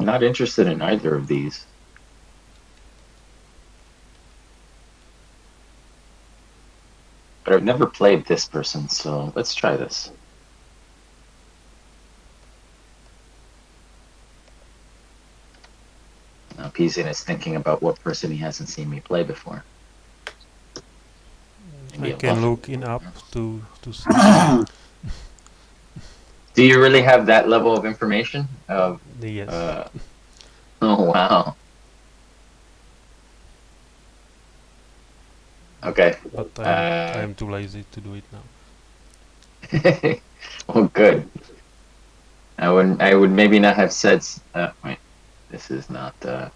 not interested in either of these. But I've never played this person, so let's try this. Now Pisan is thinking about what person he hasn't seen me play before. I can look in app to see. Do you really have that level of information? Yes. Oh, wow. Okay. But I'm too lazy to do it now. Oh, good. I would maybe not have said. Wait, this is not. I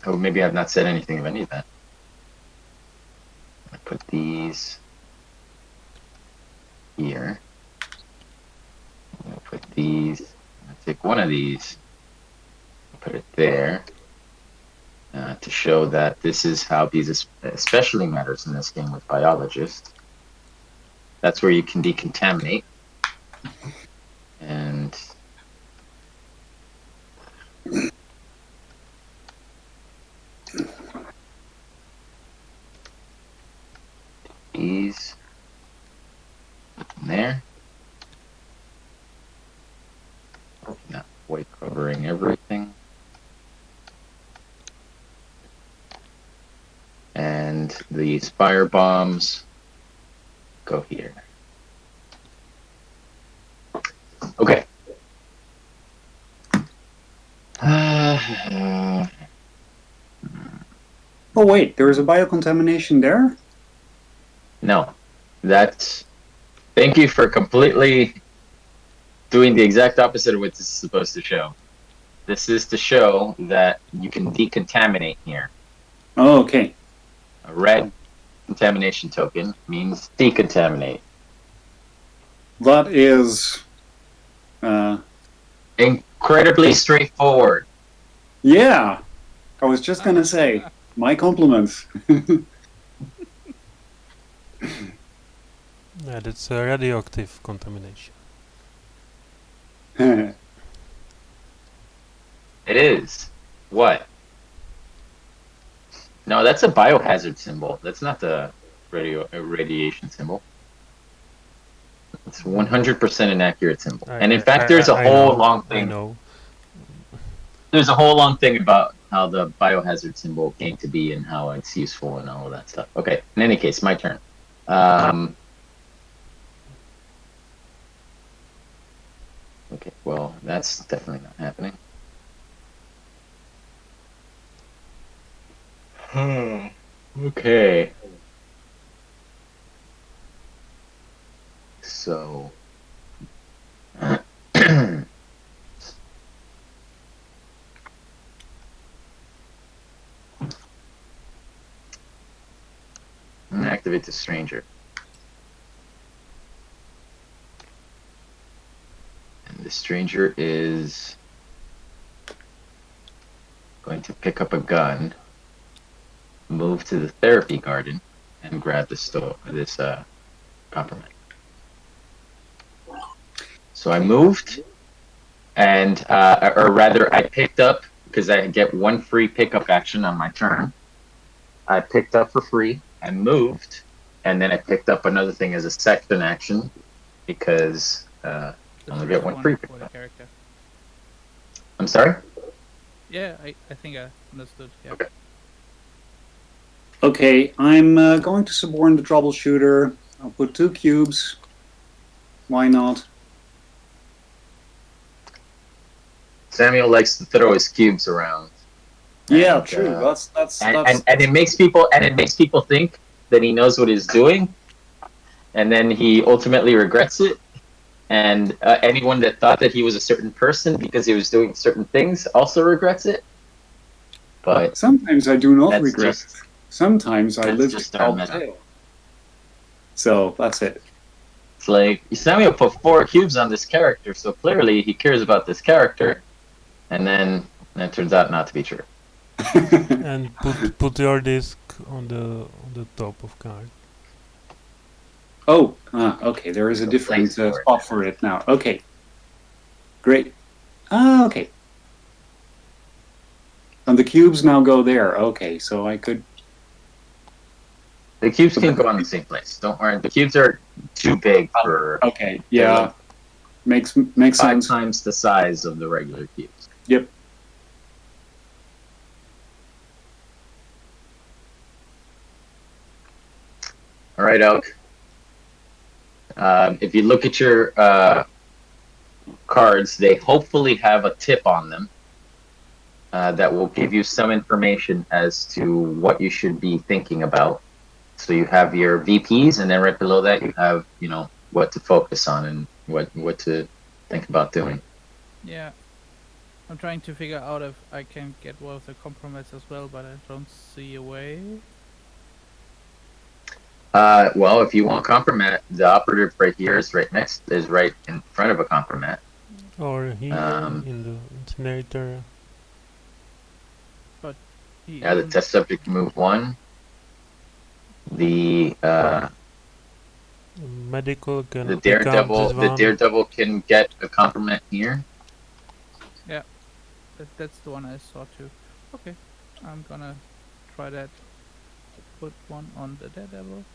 would maybe have not said anything of any of that. I put these here. I'm gonna put these. I'm gonna take one of these. Put it there. To show that this is how these especially matters in this game with biologists. That's where you can decontaminate. And these put them there. Not quite covering everything. And these fire bombs go here. Okay. Oh wait, there is a biocontamination there? No. That's... Thank you for completely doing the exact opposite of what this is supposed to show. This is to show that you can decontaminate here. Oh, okay. A red contamination token means decontaminate. That is... incredibly straightforward. Yeah! I was just gonna say, my compliments. Yeah, that's a radioactive contamination. It is. What? No, that's a biohazard symbol. That's not the radiation symbol. It's 100% inaccurate symbol. And in fact, there's a whole long thing. I know. There's a whole long thing about how the biohazard symbol came to be and how it's useful and all of that stuff. Okay, in any case, my turn. Okay, well, that's definitely not happening. Okay. So... I'm gonna activate the stranger. And the stranger is going to pick up a gun, move to the therapy garden, and grab this compromise. So I moved, and or rather, I picked up because I get one free pickup action on my turn. I picked up for free. I moved, and then I picked up another thing as a section action because I only get one free pickup. Character. I'm sorry? Yeah, I think I understood. Yeah. Okay. Okay, I'm going to suborn the troubleshooter. I'll put 2 cubes. Why not? Samuel likes to throw his cubes around. Yeah, And, true. That's and it makes people think that he knows what he's doing, and then he ultimately regrets it. And anyone that thought that he was a certain person because he was doing certain things also regrets it. But sometimes I do not regret. Just, sometimes I live just to tell the tale. So that's it. It's like Samuel put 4 cubes on this character, so clearly he cares about this character, and then that turns out not to be true. And put your disc on the top of card. Oh, okay. There is a different spot for it now. Okay. Great. Ah, okay. And the cubes now go there. Okay, so I could. The cubes can go in the same place. Don't worry. The cubes are too big for. Okay, they're yeah, like makes 5 sense. times the size of the regular cubes. Yep. All right, Elk. If you look at your cards, they hopefully have a tip on them that will give you some information as to what you should be thinking about. So you have your VPs, and then right below that you have, what to focus on and what to think about doing. Yeah. I'm trying to figure out if I can get one of the compromise as well, but I don't see a way. Well, if you want compromat, the operative right here is right in front of a compromat. Or here in the incinerator. But he Yeah, the isn't. test subject can move 1. The Medical can the pick up this daredevil one. can get a compromat here. Yeah, that's the one I saw too. Okay, I'm gonna try that. Put one on the daredevil.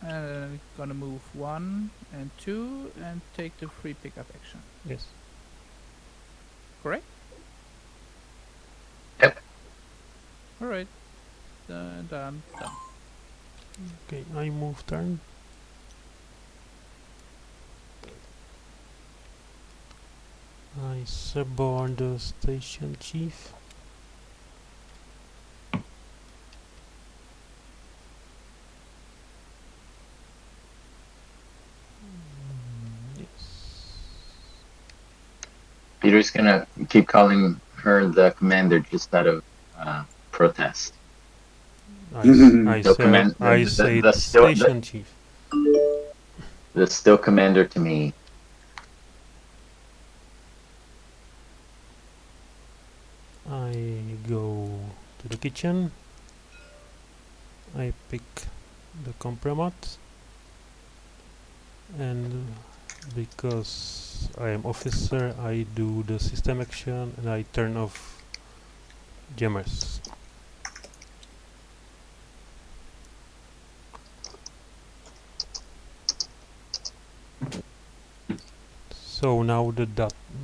And gonna move 1 and 2 and take the free pickup action. Yes. Correct? Yep. Alright. Done. Okay, I move turn. I suborn the station chief. Yes. Peter's gonna keep calling her the commander just out of protest. I Still command say the station chief. the still commander to me. I go to the kitchen. I pick the compromat, and because I am officer, I do the system action and I turn off jammers. So now the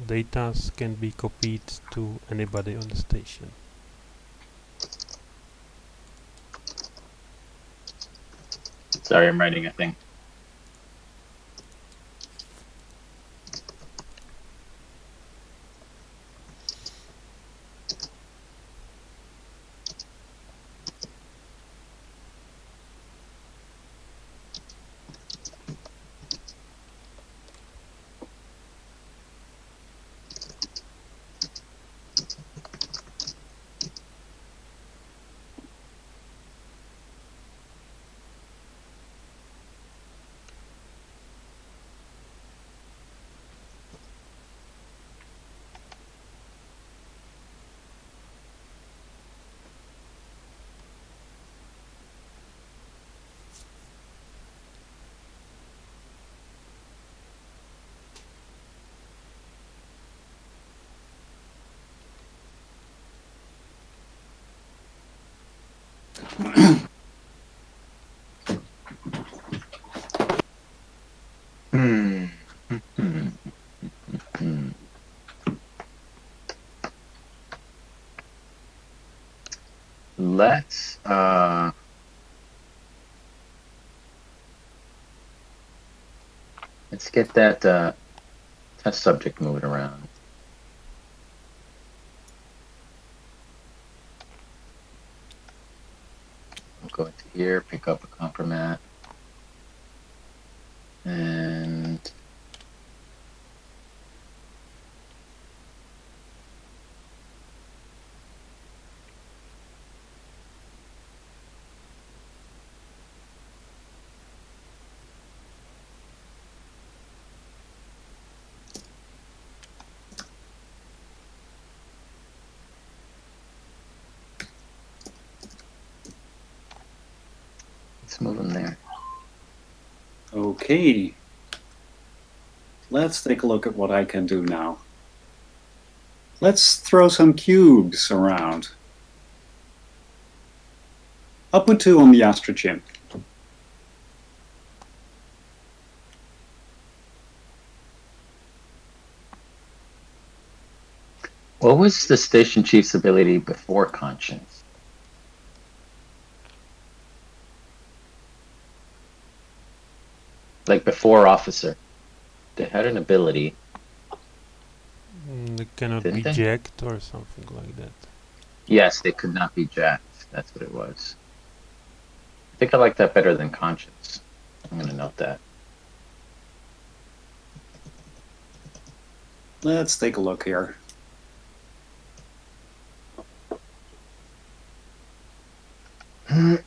data can be copied to anybody on the station. Sorry, I'm writing a thing. Let's get that test subject moving around. We'll go into here, pick up a compromat, and let's move him there. Okay. Let's take a look at what I can do now. Let's throw some cubes around. I'll put 2 on the astrochimp. What was the station chief's ability before conscience? Like before officer. They had an ability. It cannot Didn't be they? jacked or something like that. Yes, they could not be jacked. That's what it was. I think I like that better than conscience. I'm going to note that. Let's take a look here. I'm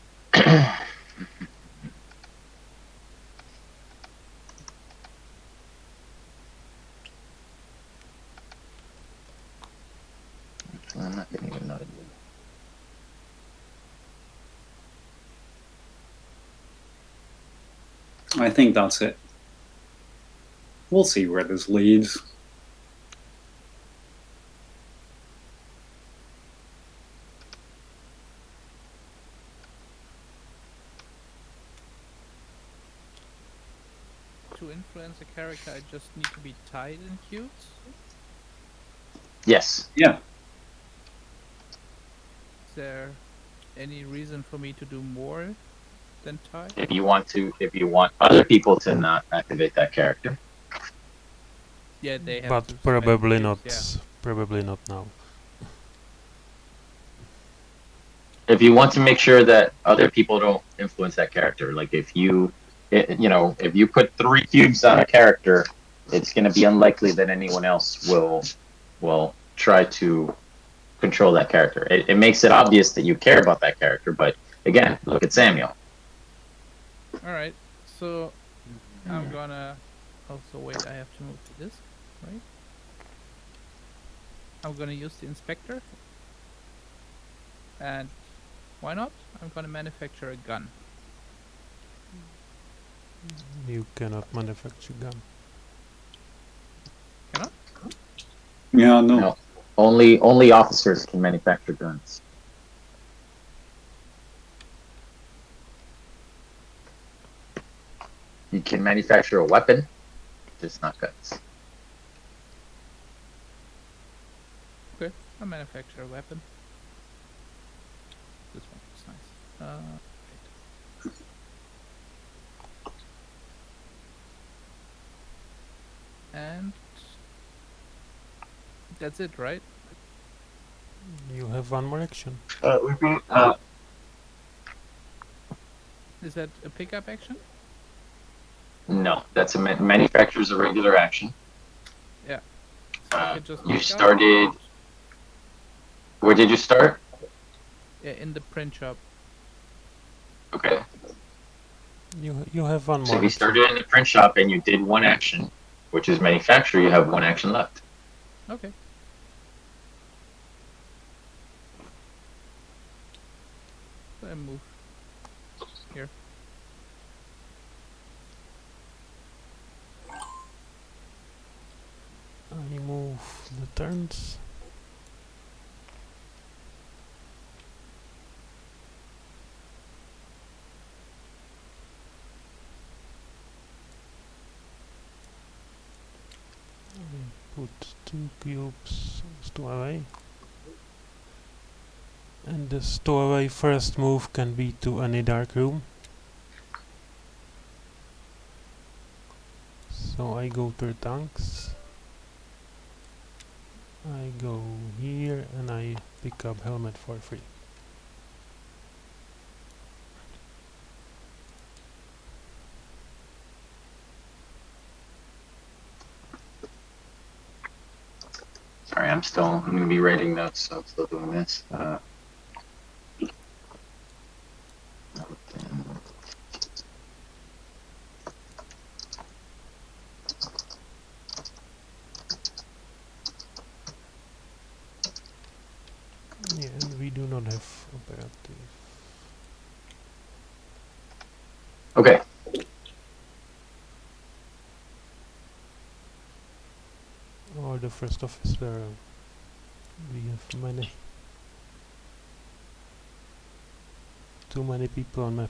not getting even noted. I think that's it. We'll see where this leads. To influence a character, I just need to be tied in cubes. Yes. Yeah. Is there any reason for me to do more than tie? If you want other people to not activate that character. Yeah, they have But to spend probably cubes, not. yeah. Probably not now. If you want to make sure that other people don't influence that character, like if you put 3 cubes on a character, it's going to be unlikely that anyone else will try to control that character. It makes it obvious that you care about that character, but again, look at Samuel. Alright, so I'm gonna also wait, I have to move the disc, right? I'm gonna use the inspector. And why not? I'm gonna manufacture a gun. You cannot manufacture gun. Cannot? Yeah, no. No, only officers can manufacture guns. You can manufacture a weapon, just not guns. Okay, I'll manufacture a weapon. This one is nice. Right. And that's it, right? You have one more action. Is that a pickup action? No, that's a manufacturer's a regular action. Yeah. So I could just You pick up started. and- Where did you start? Yeah, in the print shop. Okay. You have one So more if you action. started in the print shop and you did 1 action, which is manufacture, you have 1 action left. Okay. So I move here. I move the turns. I put 2 cubes stowaway. And the stowaway first move can be to any dark room. So I go to the tanks. I go here and I pick up helmet for free. Sorry, I'm going to be writing notes, so I'm still doing this. Yeah, and we do not have operative. Or the first officer. We have many. Too many people on map.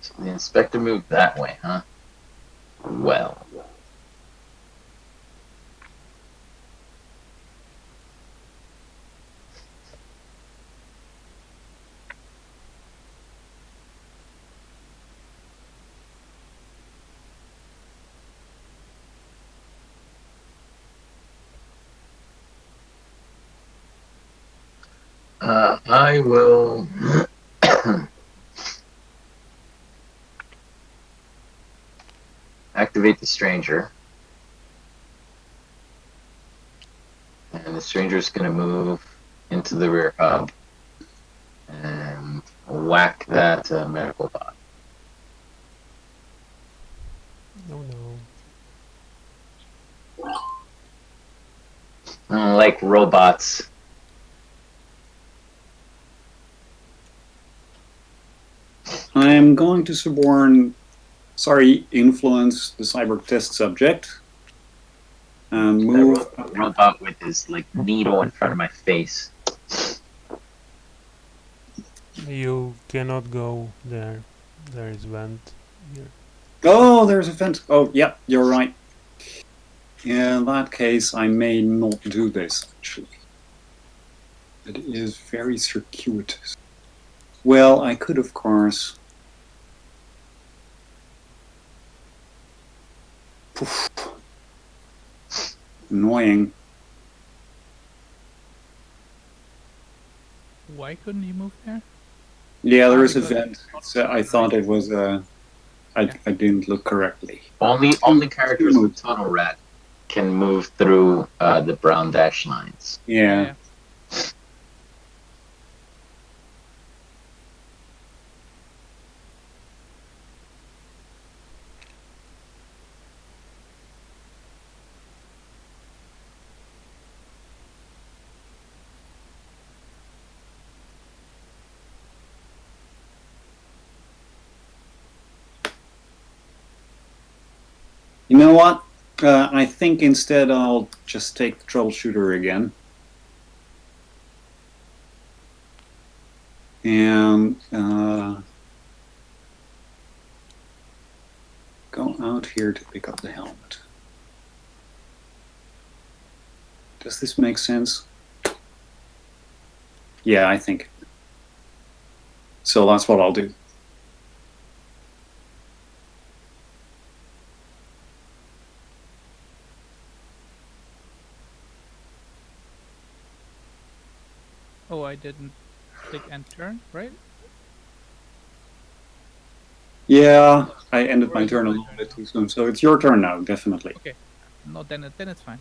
So the inspector moved that way, huh? Well. I will activate the stranger. And the stranger's going to move into the rear hub and whack that medical bot. Oh no. Like robots. I'm going to influence the cyber test subject and move. Robot with his like needle in front of my face. You cannot go there. There is vent here. Oh, there's a vent. Oh, yeah, you're right. In that case, I may not do this, actually. It is very circuitous. Well, I could, of course... Poof. Annoying. Why couldn't you move there? Yeah, there is a because vent. So I thought it was I didn't look correctly. Only characters with tunnel rat can move through the brown dash lines. Yeah. You know what? I think instead I'll just take the troubleshooter again. And go out here to pick up the helmet. Does this make sense? Yeah, I think. So that's what I'll do. Oh, I didn't click and turn, right? Yeah, I ended my turn a little bit too soon, so it's your turn now, definitely. Okay. No, then it's fine.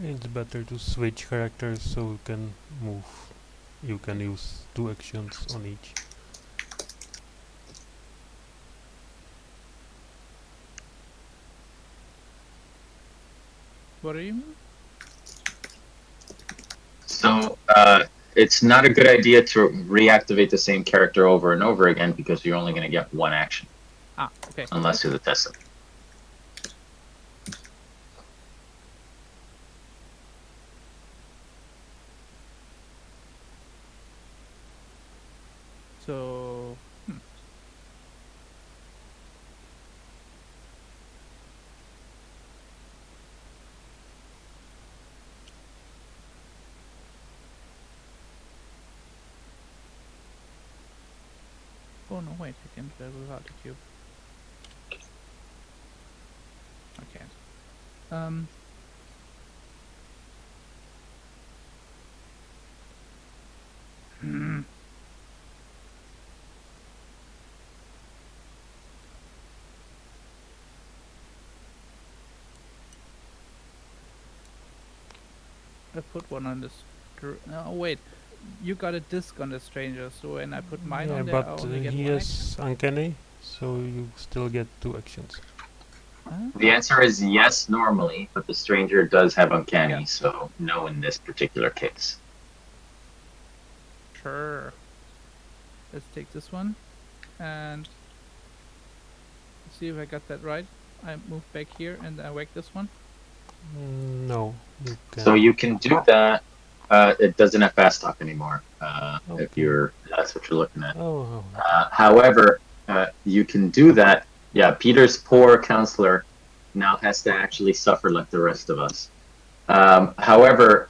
It's better to switch characters so you can move. You can use 2 actions on each. What do you mean? So it's not a good idea to reactivate the same character over and over again because you're only going to get one action. Ah, okay. Unless you're the tester. So, oh no, wait, I can do that without the cube. I can't. I put one on this. Oh wait, you got a disc on the stranger, so when I put mine Yeah, on there, I but only get he one is uncanny, so you still get 2 actions. action. The answer is yes normally, but the stranger does have uncanny, Yeah. so no in this particular case. Sure. Let's take this one and see if I got that right. I move back here and I whack this one. No, you So can. you can do that. It doesn't have fast talk anymore. If Okay. that's what you're looking at. Oh, However, you can do that. Yeah, Peter's poor counselor now has to actually suffer like the rest of us. However,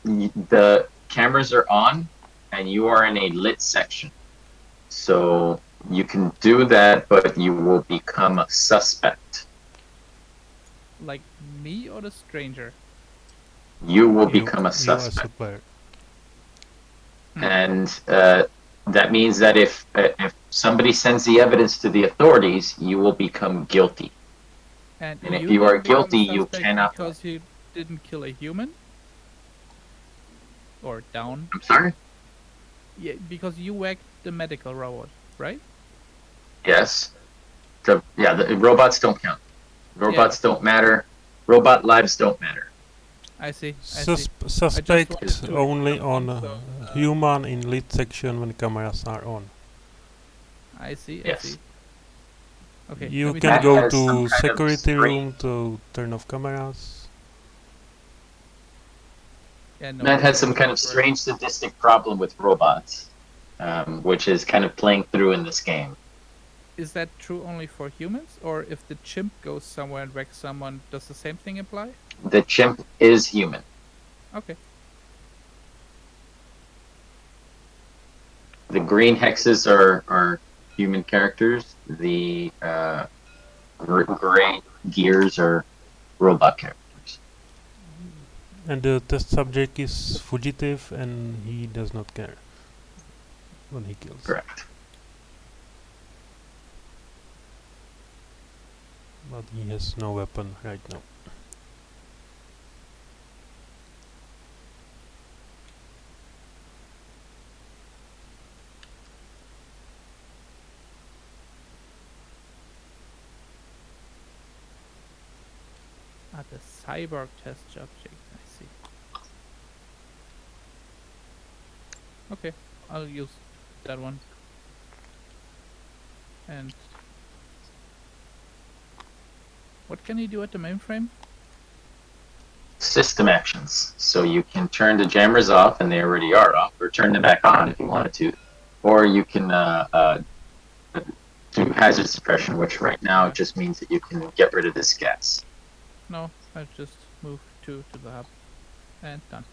the cameras are on, and you are in a lit section. So you can do that, but you will become a suspect. Like me or the stranger? You will you become a you as a suspect. player. And that means that if somebody sends the evidence to the authorities, you will become guilty. And And if you you are then become a guilty, you suspect cannot. because you didn't kill a human? Or down? I'm sorry. Yeah, because you whacked the medical robot, right? Yes. The robots don't count. Robots don't matter. Robot lives don't matter. I see. I see. Suspect wanted to only on confirm, human in lit section when cameras are on. I see. I Yes. see. Okay. You let me can Matt see. go has some to kind of security strange- room to turn off cameras. Yeah, no, Matt has that's some kind of correct. strange sadistic problem with robots, which is kind of playing through in this game. Is that true only for humans, or if the chimp goes somewhere and wrecks someone, does the same thing apply? The chimp is human. Okay. The green hexes are human characters. The gray gears are robot characters. And the test subject is fugitive and he does not care when he kills. Correct. But he has no weapon right now. Ah, the cyborg test subject. I see. Okay, I'll use that one. And what can he do at the mainframe? System actions. So you can turn the jammers off, and they already are off, or turn them back on if you wanted to, or you can do hazard suppression, which right now just means that you can get rid of this gas. No, I just move to the hub. And done.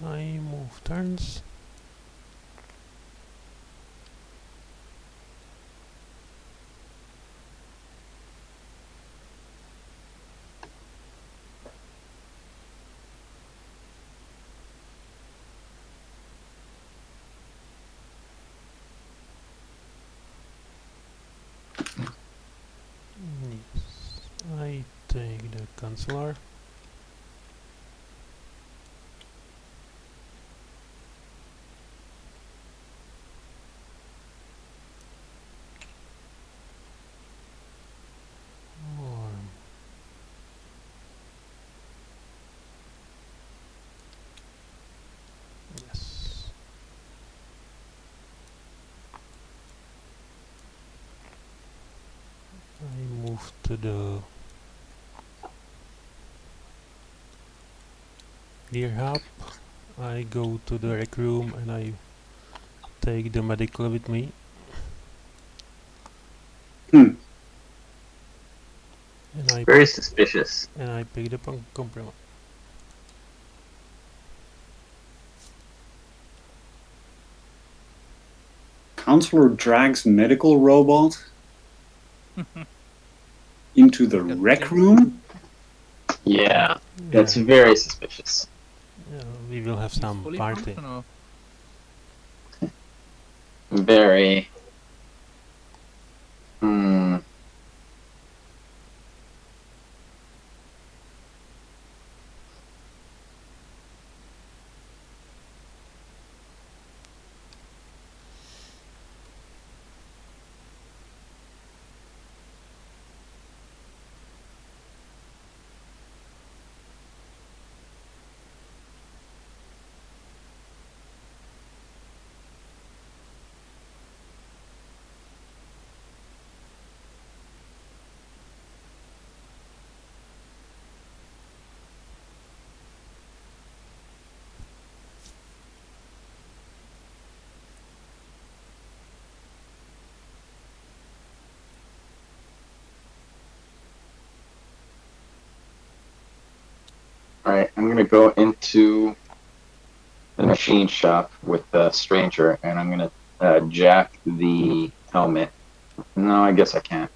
I move turns. Yes, I take the counselor. Or yes. I move to the gear hub. I go to the rec room and I take the medical with me. Hmm. And I Very suspicious. pick the compromise. Counselor drags medical robot into the Got rec this. room. Yeah, that's Yeah, very suspicious. we will have He's some fully party. functional. Very. Hmm. All right, I'm gonna go into the machine shop with the stranger, and I'm gonna jack the helmet. No, I guess I can't.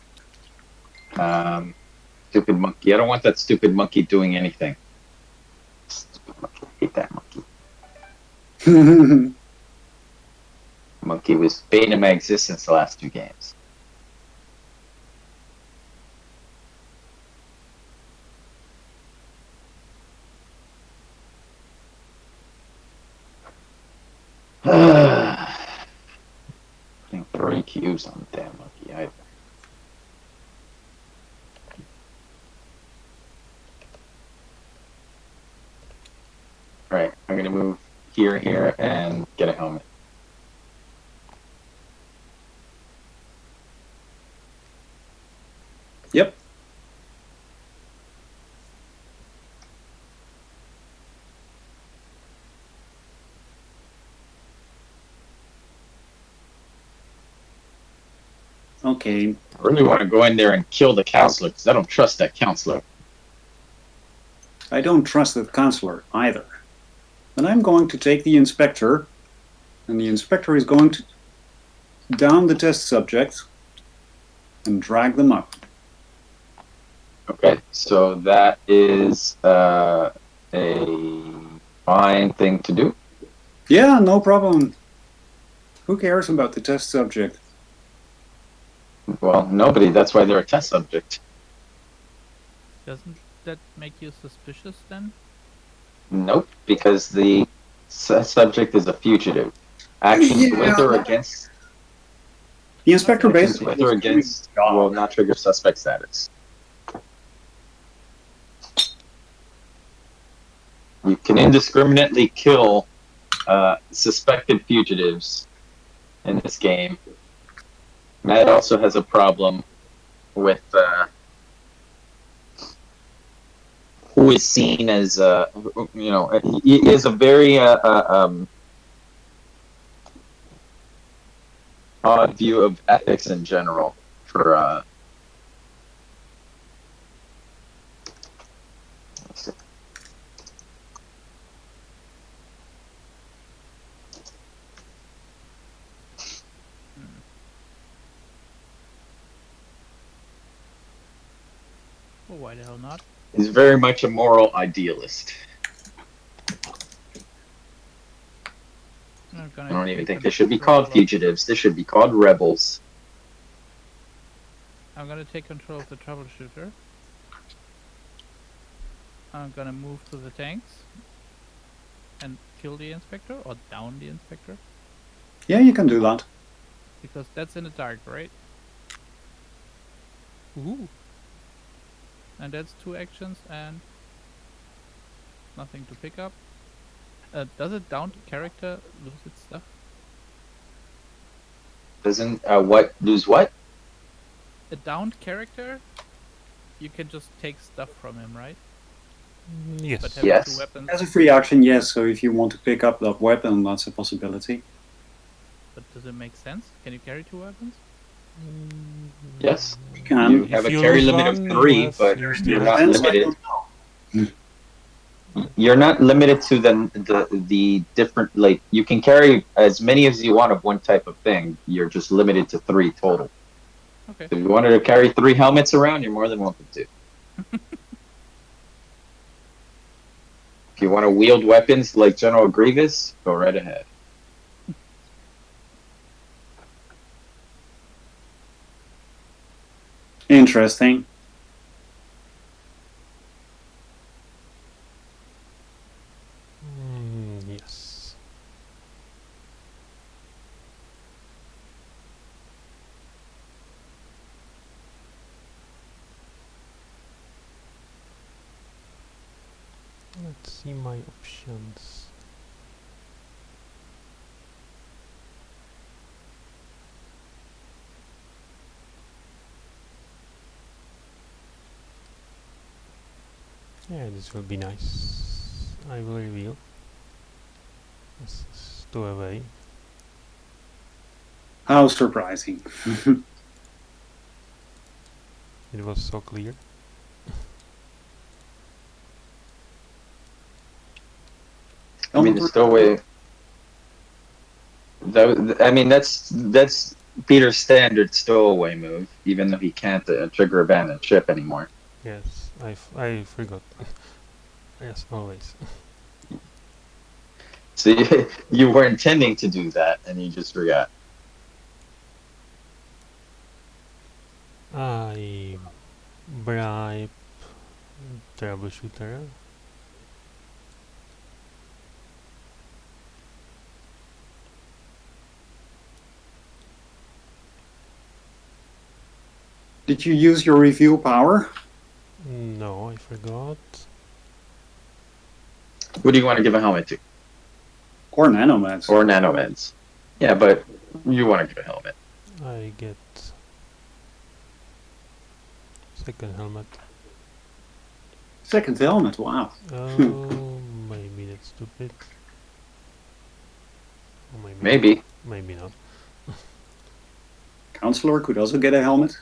Stupid monkey. I don't want that stupid monkey doing anything. Stupid monkey. I hate that monkey. Monkey was bane of my existence the last 2 games. I think 3 cubes on the damn monkey either. Alright, I'm gonna move here, and get a helmet. Yep. Okay. I really want to go in there and kill the counselor, because I don't trust that counselor. I don't trust the counselor either. But I'm going to take the inspector, and the inspector is going to down the test subjects and drag them up. Okay, so that is a fine thing to do. Yeah, no problem. Who cares about the test subject? Well, nobody. That's why they're a test subject. Doesn't that make you suspicious then? Nope, because the subject is a fugitive. Actions with or against. The inspector Actions basically with or against will not trigger suspect status. You can indiscriminately kill suspected fugitives in this game. Matt also has a problem with who is seen as, he is a very odd view of ethics in general for Well, why the hell not? he's very much a moral idealist. I'm I gonna don't even take think they should be control called fugitives. They should be called rebels. I'm gonna take control of the troubleshooter. I'm gonna move to the tanks and kill the inspector or down the inspector Yeah, you can do that. because that's in the dark, right? Ooh. And that's 2 actions and nothing to pick up. Does a downed character lose its stuff? Doesn't what lose what? A downed character, you can just take stuff from him, right? Yes. But having Yes. 2 weapons. As a free action, yes. So if you want to pick up that weapon, that's a possibility. But does it make sense? Can you carry 2 weapons? Yes. You can. You have a you carry lose limit of one, 3, yes, but you still you're have not Depends, I limited. don't know. You're not limited to the different, like, you can carry as many as you want of one type of thing. You're just limited to 3 total. Okay. If you wanted to carry 3 helmets around, you're more than welcome to. If you want to wield weapons like General Grievous, go right ahead. Interesting. Yes. Let's see my options. Yeah, this will be nice. I will reveal. This is Stowaway. How surprising. It was so clear. I mean, the stowaway. I mean, that's Peter's standard stowaway move, even though he can't trigger abandon ship anymore. Yes, I forgot. Yes, always. So you were intending to do that, and you just forgot. I bribe troubleshooter. Did you use your reveal power? No, I forgot. Who do you want to give a helmet to? Or nanomeds? Or nanomeds? Yeah, but you want to give a helmet. I get second helmet. Second helmet, wow. Oh, maybe that's stupid. Or Maybe. Maybe not. Counselor could also get a helmet.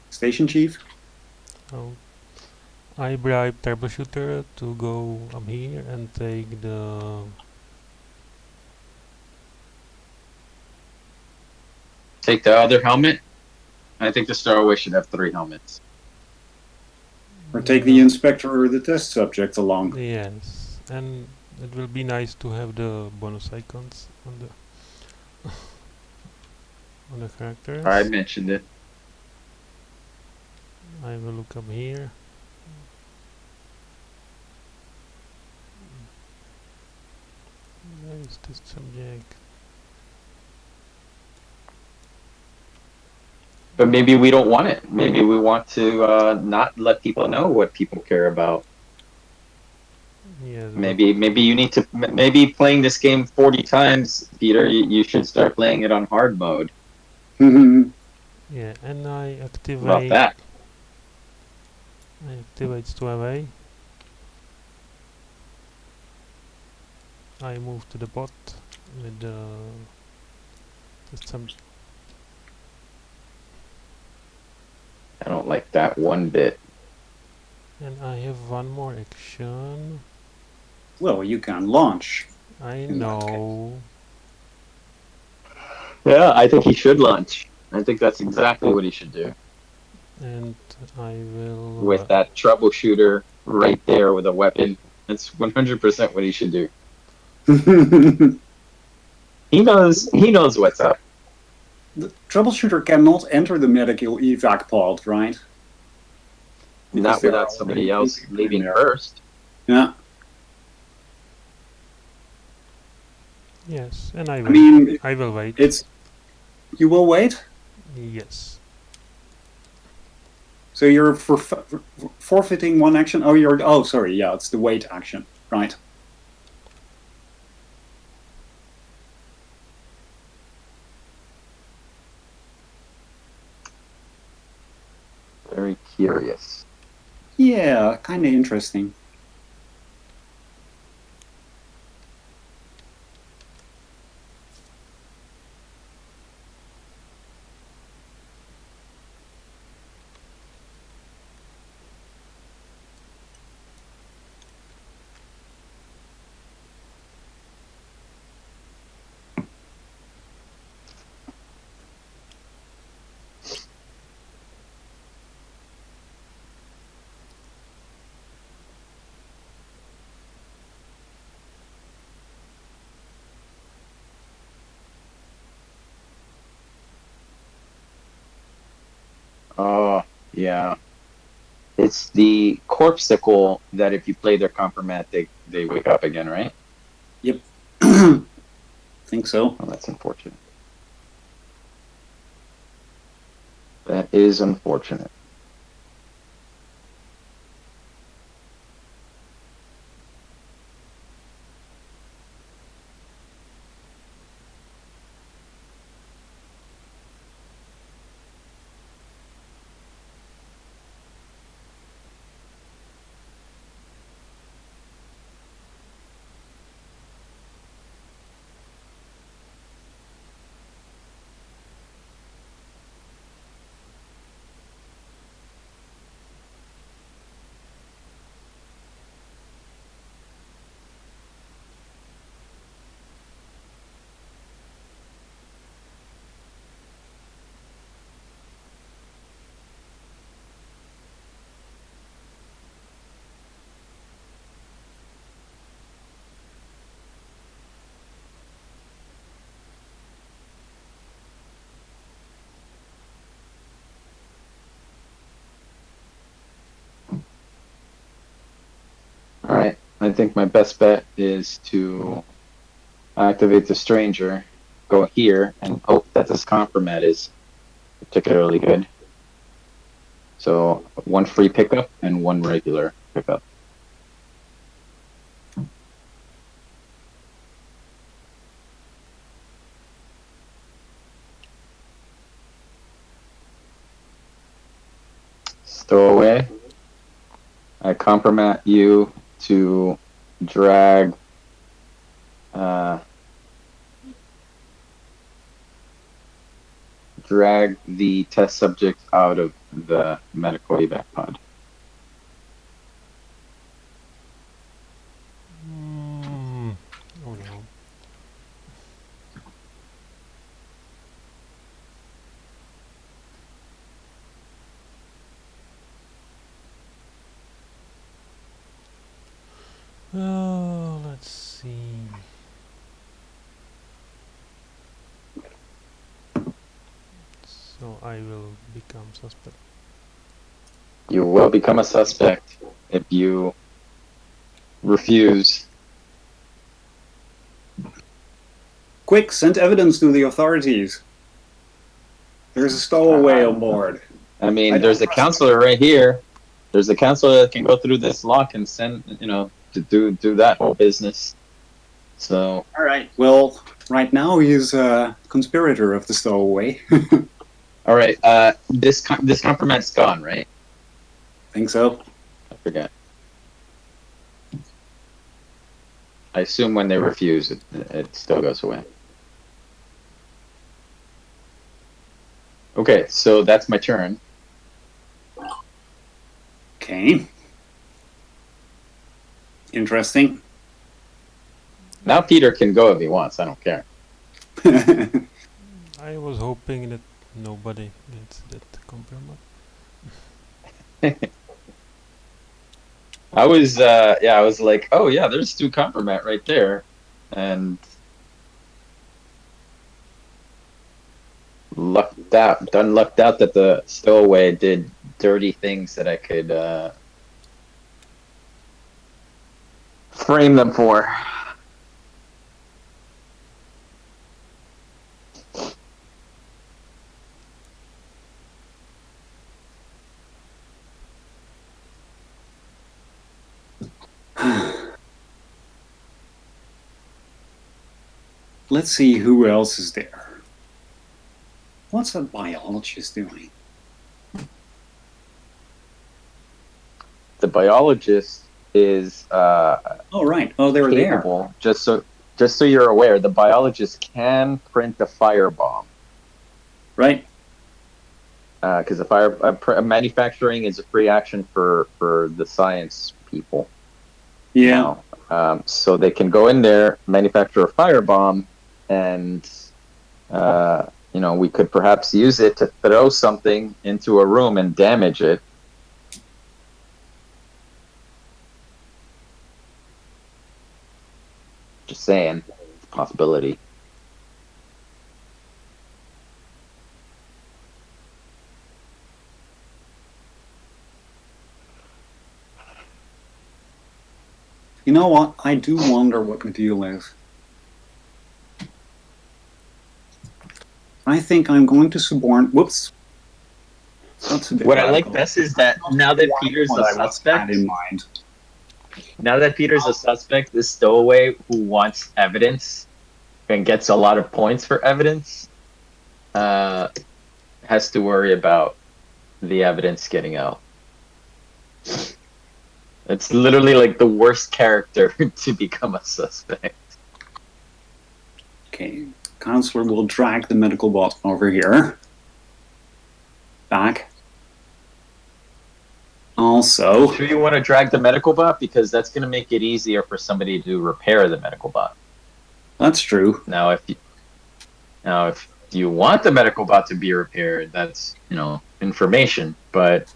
Station chief. Oh, I bribe troubleshooter to go up here and take the. Take the other helmet. I think the stowaway should have 3 helmets. Or take the inspector or the test subject along. Yes, and it will be nice to have the bonus icons on the on the characters. I mentioned it. I will look up here. Where is this subject? But maybe we don't want it. Maybe we want to not let people know what people care about. Yes, Maybe you need to. Maybe playing this game 40 times, Peter. You should start playing it on hard mode. yeah, and I activate. About that. I activate Stowaway. I move to the bot with some. I don't like that one bit. And I have one more action. Well, you can launch. I In that know. Yeah, I think he should launch. I think that's exactly what he should do. And I will. With that troubleshooter right there with a weapon, that's 100% what he should do. He knows what's up. The troubleshooter cannot enter the medical evac pod, right? Not without somebody else leaving first. Yeah. Yes, and I I will. mean, I will wait. You will wait? Yes. So you're forfeiting one action? Oh, sorry, yeah, it's the wait action. Right. Very curious. Yeah, kind of interesting. Oh, yeah. It's the corpsicle that if you play their compromat, they wake up again, right? Yep. Think so. Oh, that's unfortunate. That is unfortunate. I think my best bet is to activate the stranger, go here, and hope that this compromat is particularly good. So 1 free pickup and 1 regular pickup. Stowaway. I compromat you to drag drag the test subject out of the medical evac pod. Oh no. Oh, let's see. So I will become suspect. You will become a suspect if you refuse. Quick, send evidence to the authorities. There's a stowaway on board. I mean, I there's a don't trust counselor right here. There's a counselor that can go through this lock and send, to do that whole business. So, All right. Well, right now he's a conspirator of the stowaway. all right. This compromat's gone, right? Think so. I forget. I assume when they refuse, it still goes away. Okay, so that's my turn. Okay. Interesting. Now Peter can go if he wants. I don't care. I was hoping that nobody gets that compromise. I was like, oh yeah, there's 2 compromat right there, and lucked out that the stowaway did dirty things that I could frame them for. Let's see who else is there. What's that biologist doing? The biologist is Oh, right. Oh, they're there. capable. Just so you're aware, the biologist can print a firebomb. Right. Because manufacturing is a free action for the science people. Yeah. Now. So they can go in there, manufacture a firebomb, and we could perhaps use it to throw something into a room and damage it. Just saying, it's a possibility. You know what? I do wonder what the deal is. I think I'm going to suborn. Whoops. That's a bit What I radical. like best is that now that Peter's What a I once had suspect, in mind. now that Peter's a suspect, this stowaway who wants evidence and gets a lot of points for evidence has to worry about the evidence getting out. It's literally like the worst character to become a suspect. Okay. Counselor will drag the medical bot over here. Back. Also, Sure you want to drag the medical bot? Because that's going to make it easier for somebody to repair the medical bot. that's true. Now, if you want the medical bot to be repaired, that's, information. But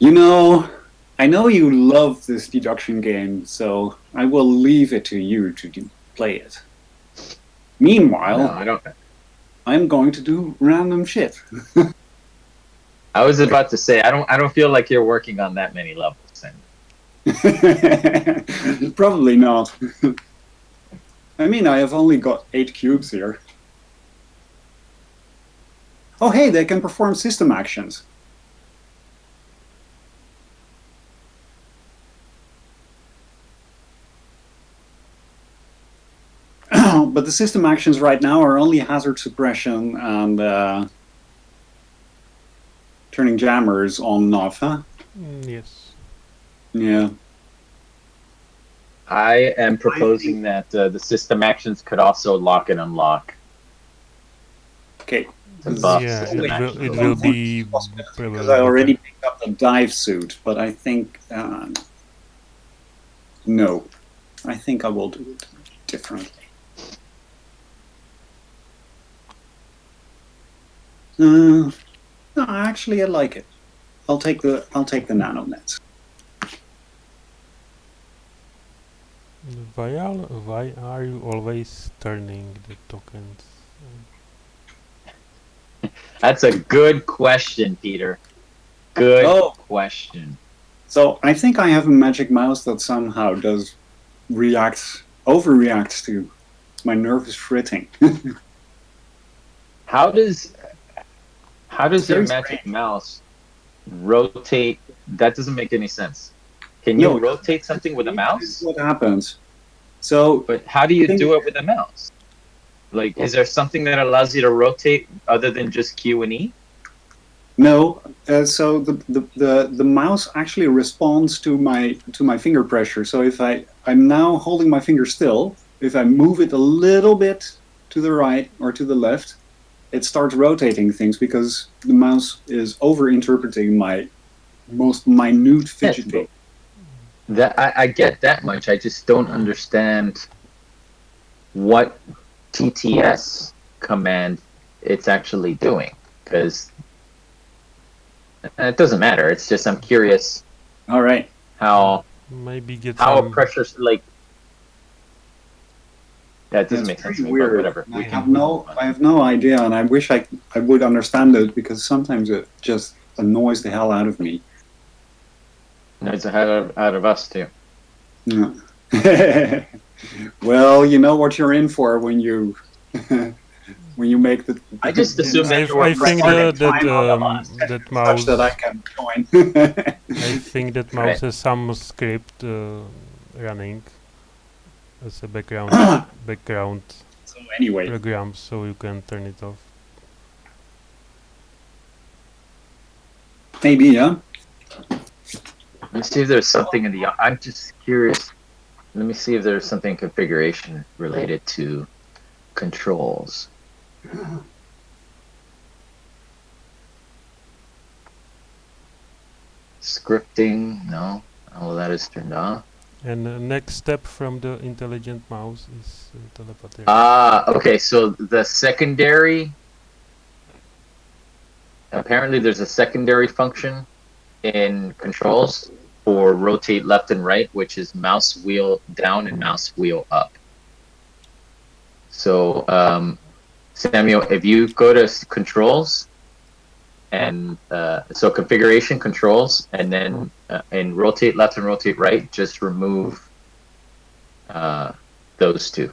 I know you love this deduction game, so I will leave it to you to play it. Meanwhile, no, I don't. I'm going to do random shit. I was about to say I don't feel like you're working on that many levels. And Probably not. I mean, I have only got 8 cubes here. Oh, hey, they can perform system actions. But the system actions right now are only hazard suppression and turning jammers on and off, huh? Yes. Yeah. I am proposing that the system actions could also lock and unlock. Okay. To buff Yeah, system it actions. will be Because probably I already better. picked up the dive suit, but I think no. I think I will do it differently. No, actually, I like it. I'll take the nano nets. Why are you always turning the tokens? That's a good question, Peter. Good Oh. question. So I think I have a magic mouse that somehow does overreacts to my nervous fritting. How does your very magic strange. mouse rotate? That doesn't make any sense. Can you No, rotate something with a this is mouse? what happens. So But how do you think- do it with a mouse? Like, is there something that allows you to rotate other than just Q and E? no, so the mouse actually responds to my finger pressure. So if I'm now holding my finger still, if I move it a little bit to the right or to the left, it starts rotating things because the mouse is over interpreting my most minute fidgeting. That I get that much. I just don't understand what TTS command it's actually doing, because it doesn't matter. It's just I'm curious All right. how Maybe get a some. pressure like that doesn't That's make sense to very me. But weird. whatever. I have no idea, and I wish I would understand it because sometimes it just annoys the hell out of me. It's out of us too. Yeah. Well, you know what you're in for when you when you make the. I just assume that I think that mouse. such that I can join. I think that mouse Right. has some script running as a background So anyway, program, so you can turn it off. maybe yeah. Let me see if there's something in the. I'm just curious. Let me see if there's something in configuration related to controls. Scripting, no. All of that is turned off. And the next step from the intelligent mouse is telepathy. Okay, so the secondary. Apparently, there's a secondary function in controls for rotate left and right, which is mouse wheel down and mouse wheel up. So, Samuel, if you go to controls and so configuration controls, and then in rotate left and rotate right, just remove those two.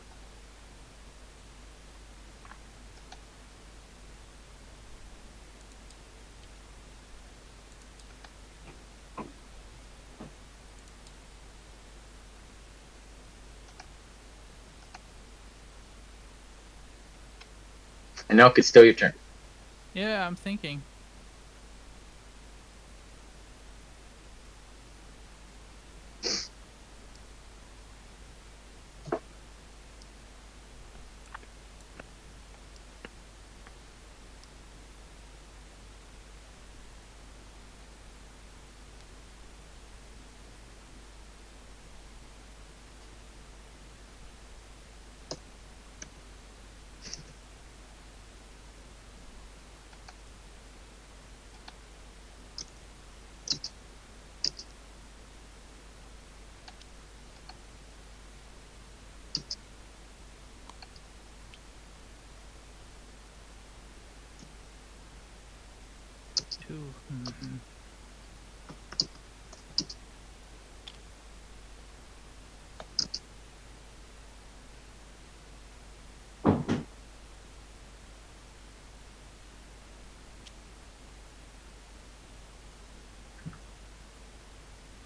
And now it's still your turn. Yeah, I'm thinking. 2. Mm-hmm.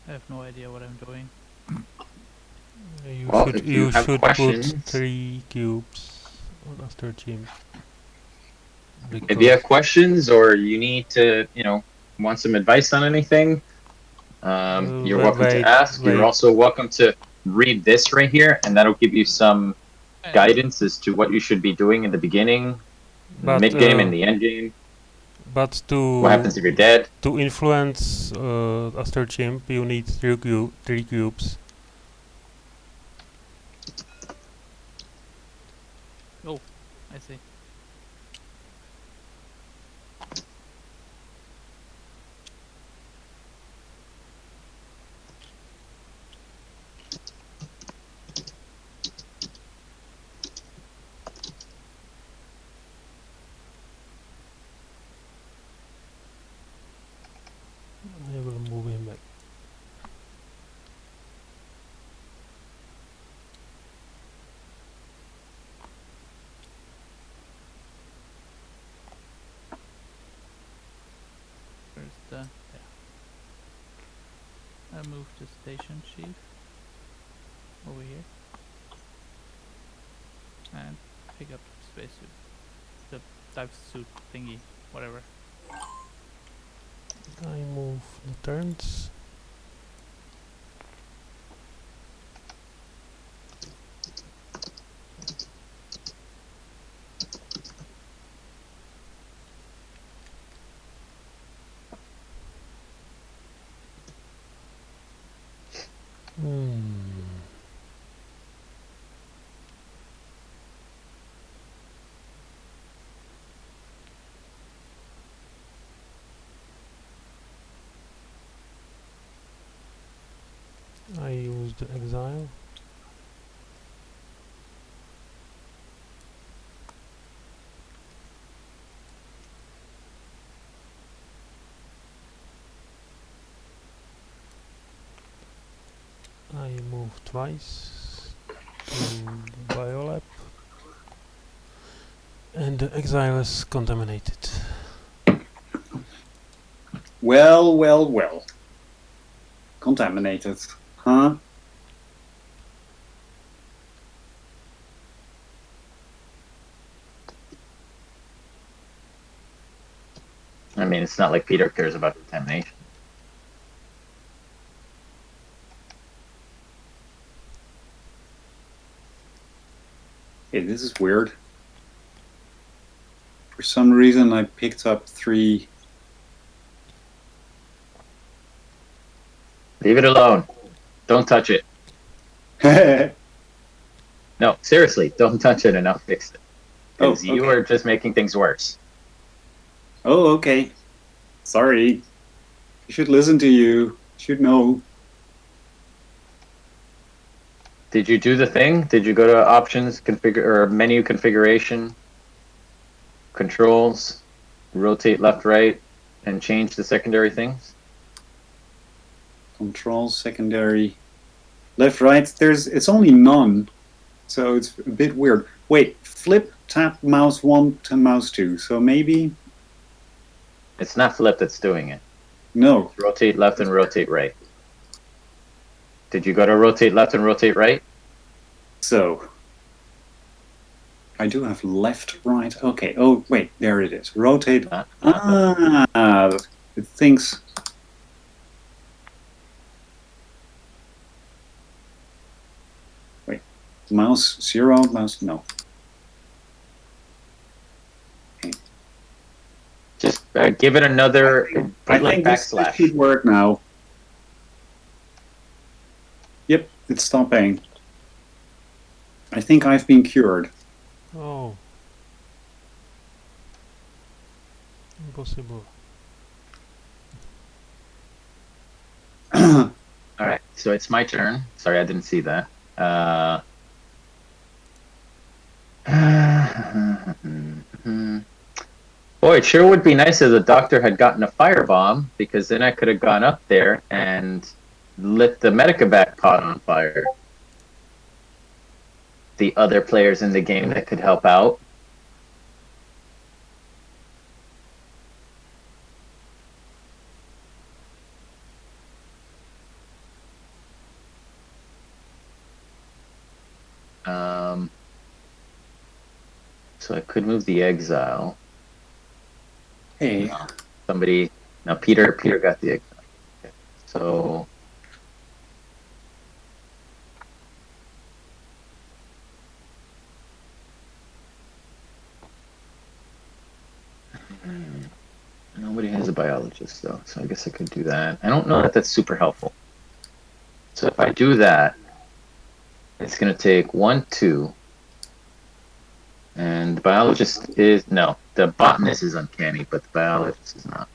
I have no idea what I'm doing. You Well, should if you have put questions, 3 cubes on after chimp. if you have questions or you need to, want some advice on anything, you're welcome to ask. You're wait. also welcome to read this right here, and that'll give you some Yeah. guidance as to what you should be doing in the beginning, But mid game, and the end game. But What happens if you're dead? to influence Aster Chimp, you need 3 cubes. Oh, I see. I will move him back. Where's the... Yeah. I move the station chief over here. And pick up the spacesuit. The dive suit thingy, whatever. I move the turns. I use the exile. I move twice to Biolab. And the exile is contaminated. Well, well, well. Contaminated, huh? I mean, it's not like Peter cares about contamination. Hey, this is weird. For some reason, I picked up 3. Leave it alone. Don't touch it. Oh, No, seriously, don't touch it and I'll fix it. Because you okay. are just making things worse. Oh, okay. Sorry. You should listen to you. Should know. Did you do the thing? Did you go to options, configure, or menu configuration, controls, rotate left, right, and change the secondary things? Control, secondary, left, right. It's only none, so it's a bit weird. Wait, flip, tap, mouse 1 to mouse 2. So maybe It's not flip that's doing it. no. Rotate left and rotate right. Did you go to rotate left and rotate right? So I do have left, right. Okay. Oh, wait, there it is. Rotate. It thinks. Wait, mouse 0, mouse no. Just give it another, I put like think this backslash. should work now. Yep, it's stopping. I think I've been cured. Oh. Impossible. All right, so it's my turn. Sorry, I didn't see that. Boy, it sure would be nice if the doctor had gotten a firebomb, because then I could have gone up there and lit the Med Evac Pod on fire. The other players in the game that could help out. So I could move the exile. Hey, Somebody now Peter got the exile. Okay. So nobody has a biologist though, so I guess I could do that. I don't know that that's super helpful. So if I do that, it's going to take 1, 2. And the biologist is, no, the botanist is uncanny, but the biologist is not.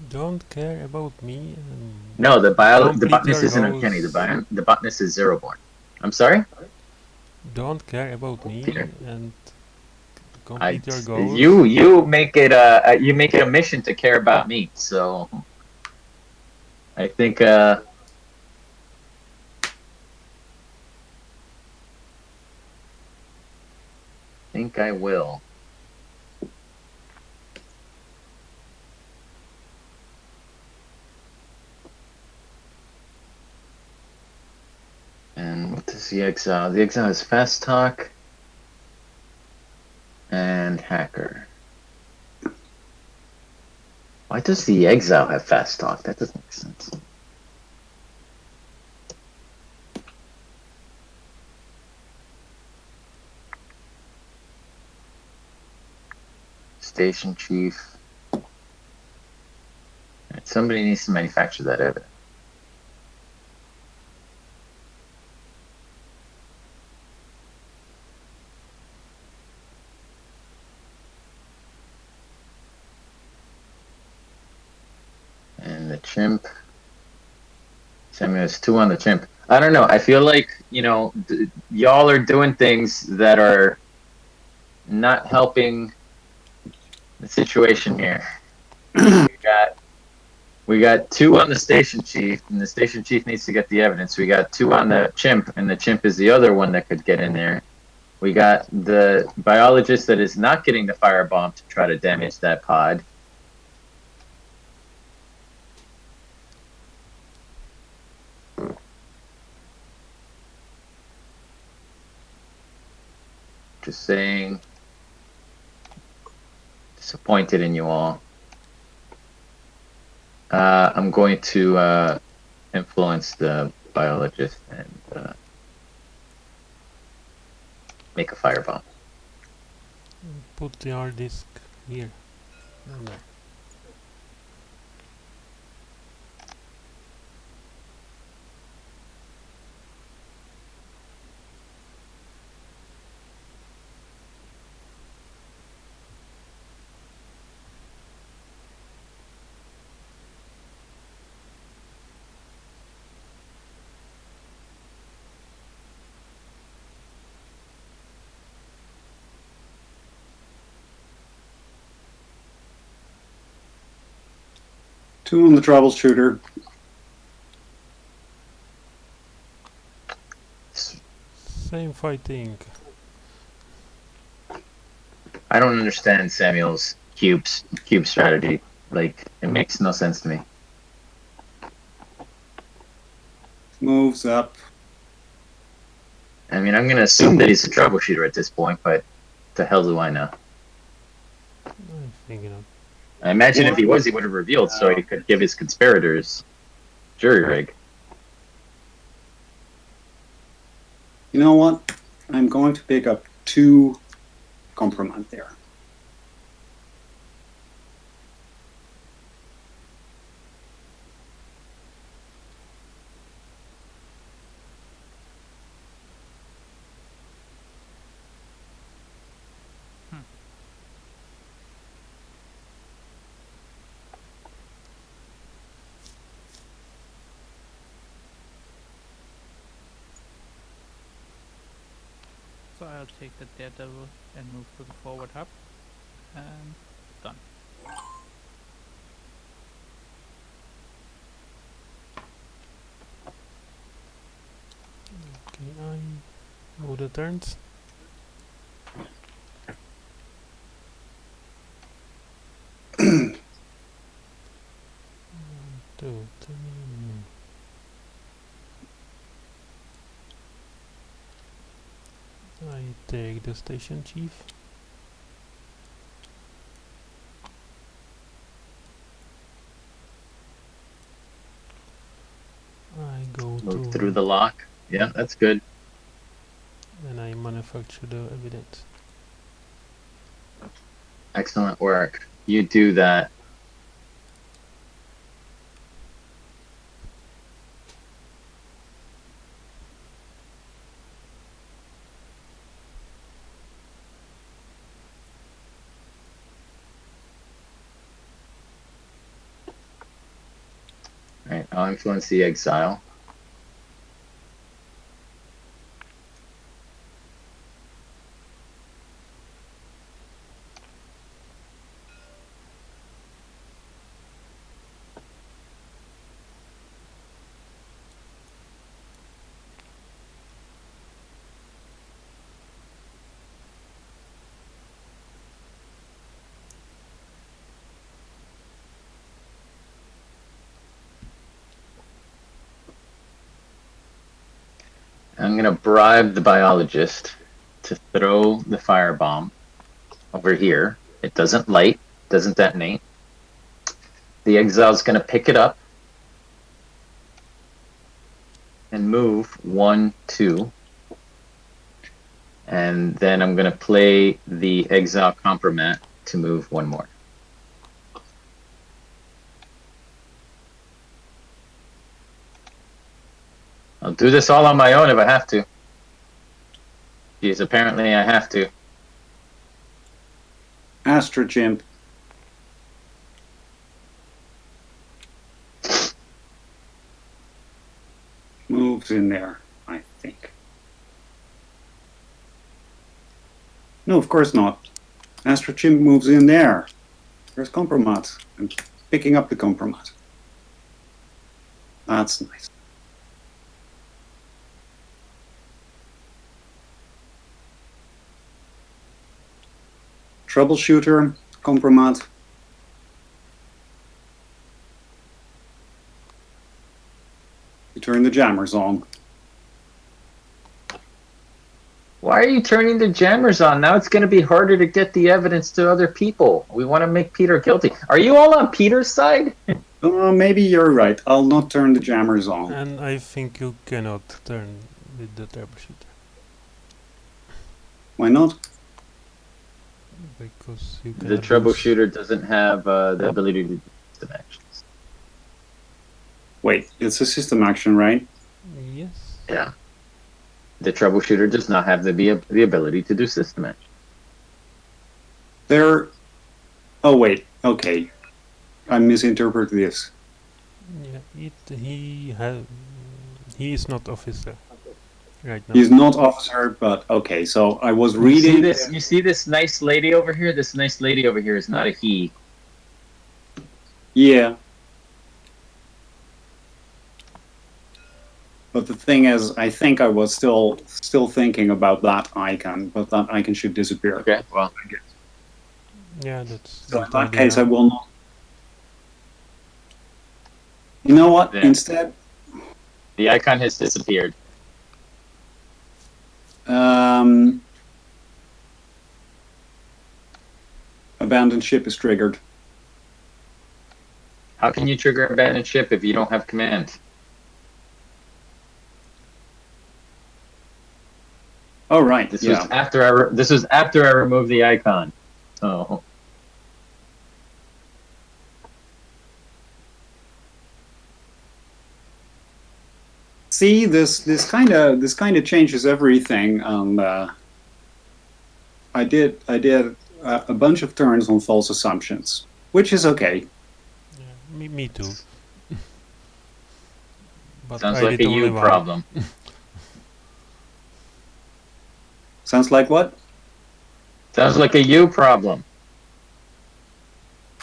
Don't care about me. And No, the complete botanist your isn't uncanny. goals. The botanist is zero born. I'm sorry, Don't care about me Peter. and I complete your goals. you make it a mission to care about me. So I think I will. And what is the exile? The exile is fast talk and hacker. Why does the exile have fast talk? That doesn't make sense. Station chief. Right, somebody needs to manufacture that evidence. And the chimp. Samuel has 2 on the chimp. I don't know. I feel like, y'all are doing things that are not helping the situation here. We got 2 on the station chief, and the station chief needs to get the evidence. We got 2 on the chimp, and the chimp is the other one that could get in there. We got the biologist that is not getting the firebomb to try to damage that pod. Just saying. Disappointed in you all. I'm going to influence the biologist and make a firebomb. Put the hard disk here. And there. two on the troubleshooter. Same fighting. I don't understand Samuel's cube strategy. Like, it makes no sense to me. Moves up. I mean, I'm going to assume that he's a troubleshooter at this point, but the hell do I know? I'm thinking of. I imagine if he was, he would have revealed so he could give his conspirators jury rig. You know what? I'm going to pick up 2 compromise there. So I'll take the Daredevil and move to the forward hub. And done. Okay, I move the turns. Two, three. I take the station chief. I go Move to through the lock. Yeah, that's good. and I manufacture the evidence. Excellent work. You do that. All right, I'll influence the exile. I'm going to bribe the biologist to throw the firebomb over here. It doesn't light, doesn't detonate. The exile's going to pick it up and move 1, 2. And then I'm going to play the exile compromat to move 1 more. I'll do this all on my own if I have to. Geez, apparently I have to. Astra Chimp. Moves in there, I think. No, of course not. Astra Chimp moves in there. There's compromat. I'm picking up the compromat. That's nice. Troubleshooter, compromat. You turn the jammers on. Why are you turning the jammers on? Now it's going to be harder to get the evidence to other people. We want to make Peter guilty. Are you all on Peter's side? Maybe you're right. I'll not turn the jammers on. And I think you cannot turn with the troubleshooter. Why not? Because you The cannot troubleshooter doesn't have the ability to do system actions. Wait, it's a system action, right? Yes. Yeah. The troubleshooter does not have the ability to do system action. There. Oh wait. Okay, I misinterpreted this. Yeah. He is not officer right now. He's not officer, but okay. So I was reading. You see this nice lady over here? This nice lady over here is not a he. Yeah. But the thing is, I think I was still thinking about that icon, but that icon should disappear. Okay, well, Yeah, that's. So in the that idea. case, I will not. You know what? Yeah. Instead, the icon has disappeared. abandoned ship is triggered. How can you trigger abandoned ship if you don't have command? Oh right, This yeah. was after I removed the icon. So See, this kind of changes everything. I did a bunch of turns on false assumptions, which is okay. Yeah, me too. But sounds I like a did only you one. problem. Sounds like what? Sounds like a you problem.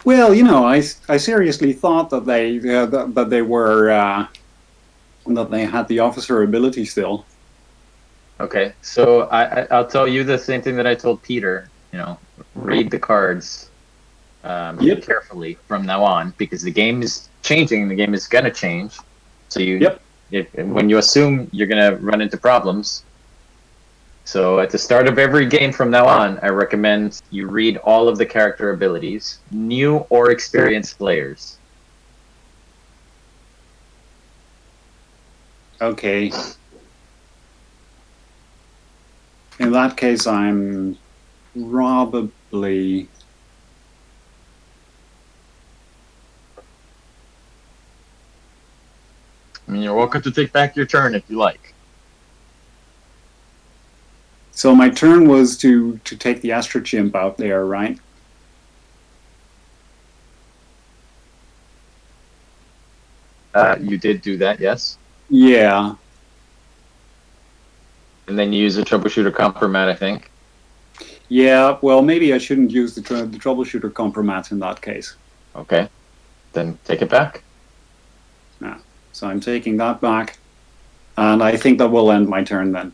Well, you know, I seriously thought that they were that they had the officer ability still. Okay, so I'll tell you the same thing that I told Peter. You know, read the cards Yep. carefully from now on, because the game is changing. The game is gonna change. So Yep. when you assume you're gonna run into problems. So at the start of every game from now on, I recommend you read all of the character abilities, new or experienced players. Okay. In that case, I'm probably. I mean, you're welcome to take back your turn if you like. So my turn was to take the Astro Chimp out there, right? You did do that, yes. Yeah. And then you use a troubleshooter compromat, I think. Yeah. Well, maybe I shouldn't use the troubleshooter compromat in that case. Okay, then take it back. Yeah. So I'm taking that back, and I think that will end my turn then.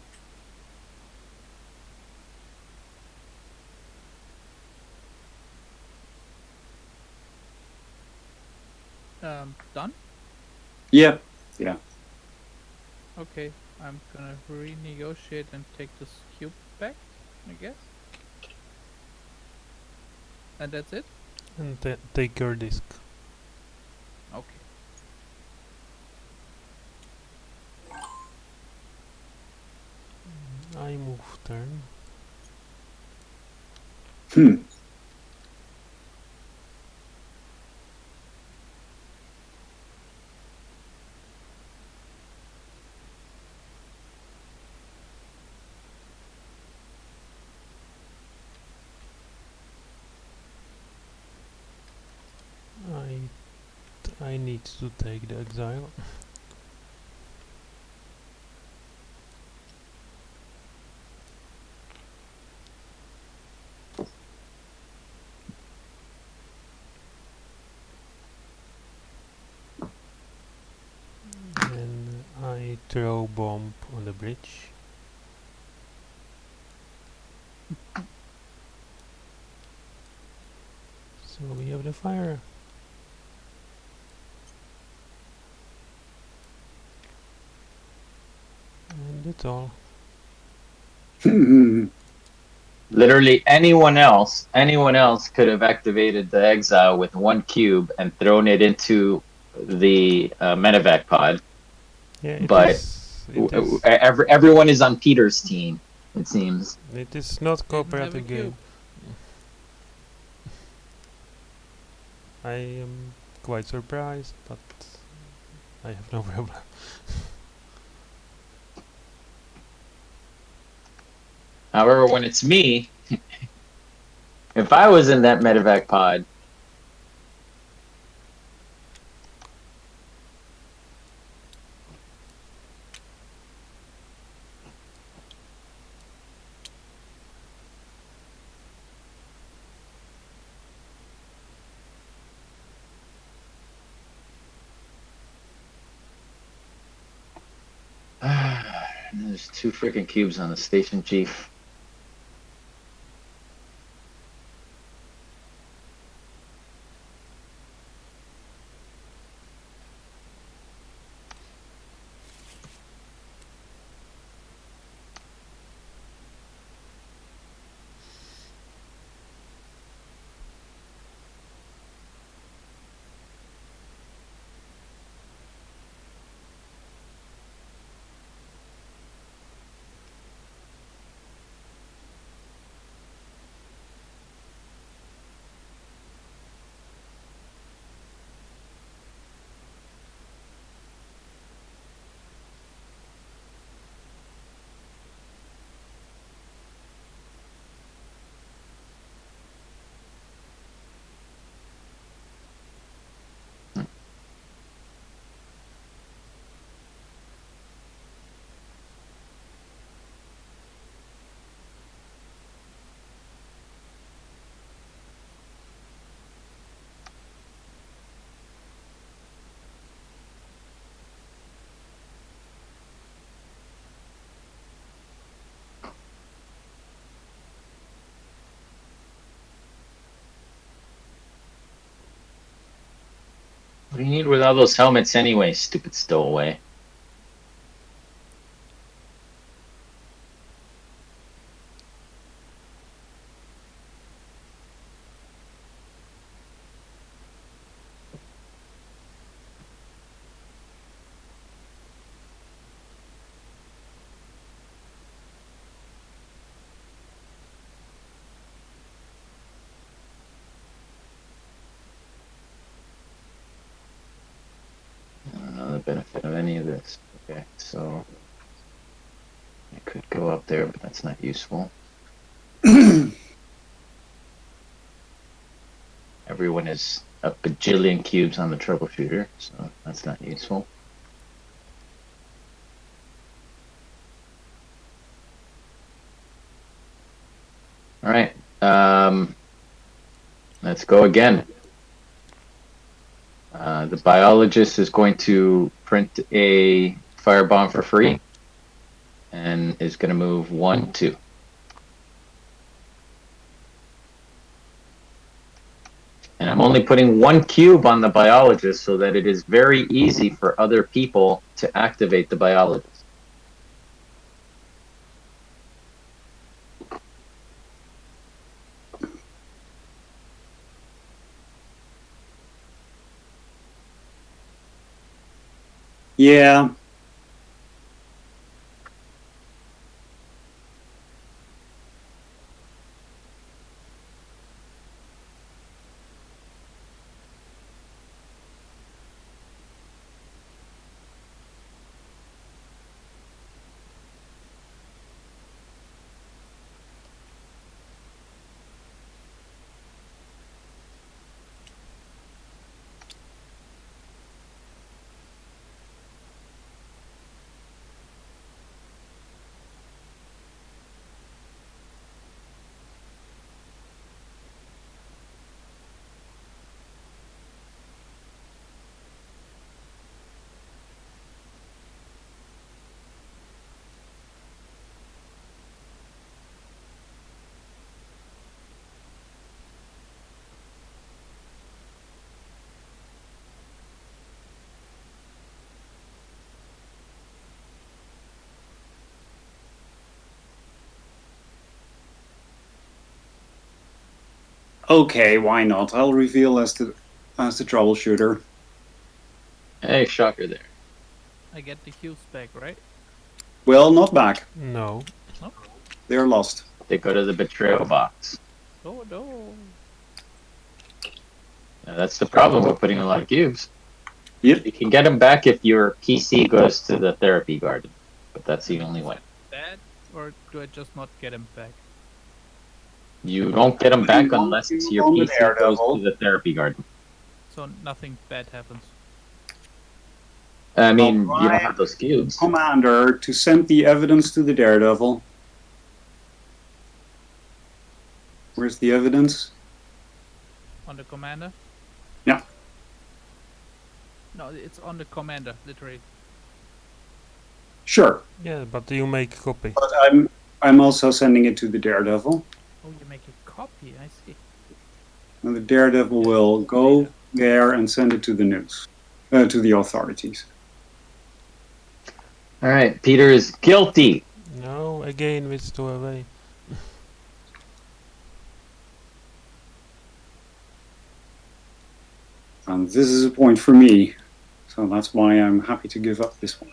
Done? Yeah. Yeah. Okay, I'm gonna renegotiate and take this cube back, I guess. And that's it? And take your disc. Okay. I move turn. Hmm. I need to take the exile. And I throw bomb on the bridge. So we have the fire. And that's all. Literally anyone else could have activated the exile with one cube and thrown it into the Med Evac Pod. Yeah, But everyone is on Peter's team, it seems. it is not Didn't have a cooperative game. cube. I am quite surprised, but I have no problem. However, when it's me, if I was in that Med Evac Pod, there's 2 freaking cubes on the station chief. What do you need with all those helmets anyway, stupid stowaway? I don't know the benefit of any of this. Okay, so I could go up there, but that's not useful. Everyone is a bajillion cubes on the troubleshooter, so that's not useful. All right, let's go again. The biologist is going to print a firebomb for free and is going to move 1, 2. And I'm only putting 1 cube on the biologist so that it is very easy for other people to activate the biologist. Yeah. Okay, why not? I'll reveal as the troubleshooter. Hey, shocker there. I get the cubes back, right? Well, not back. No. They're lost. They go to the betrayal box. Oh no. Now, that's the problem with putting a lot of cubes. Yep. You can get them back if your PC goes to the therapy garden, but that's the only way. Bad, or do I just not get him back? You don't get them back unless your On the PC goes Daredevil. to the therapy garden. So nothing bad happens. I mean, you don't Alright. have those cubes. Commander to send the evidence to the Daredevil. Where's the evidence? On the commander? Yeah. No, it's on the commander, literally. Sure, Yeah, but you make copy. but I'm also sending it to the Daredevil. Oh, you make a copy, I see. And the Daredevil will go there and send it to the news, to the authorities. All right, Peter is guilty. No, again with Stowaway. And this is a point for me, so that's why I'm happy to give up this one.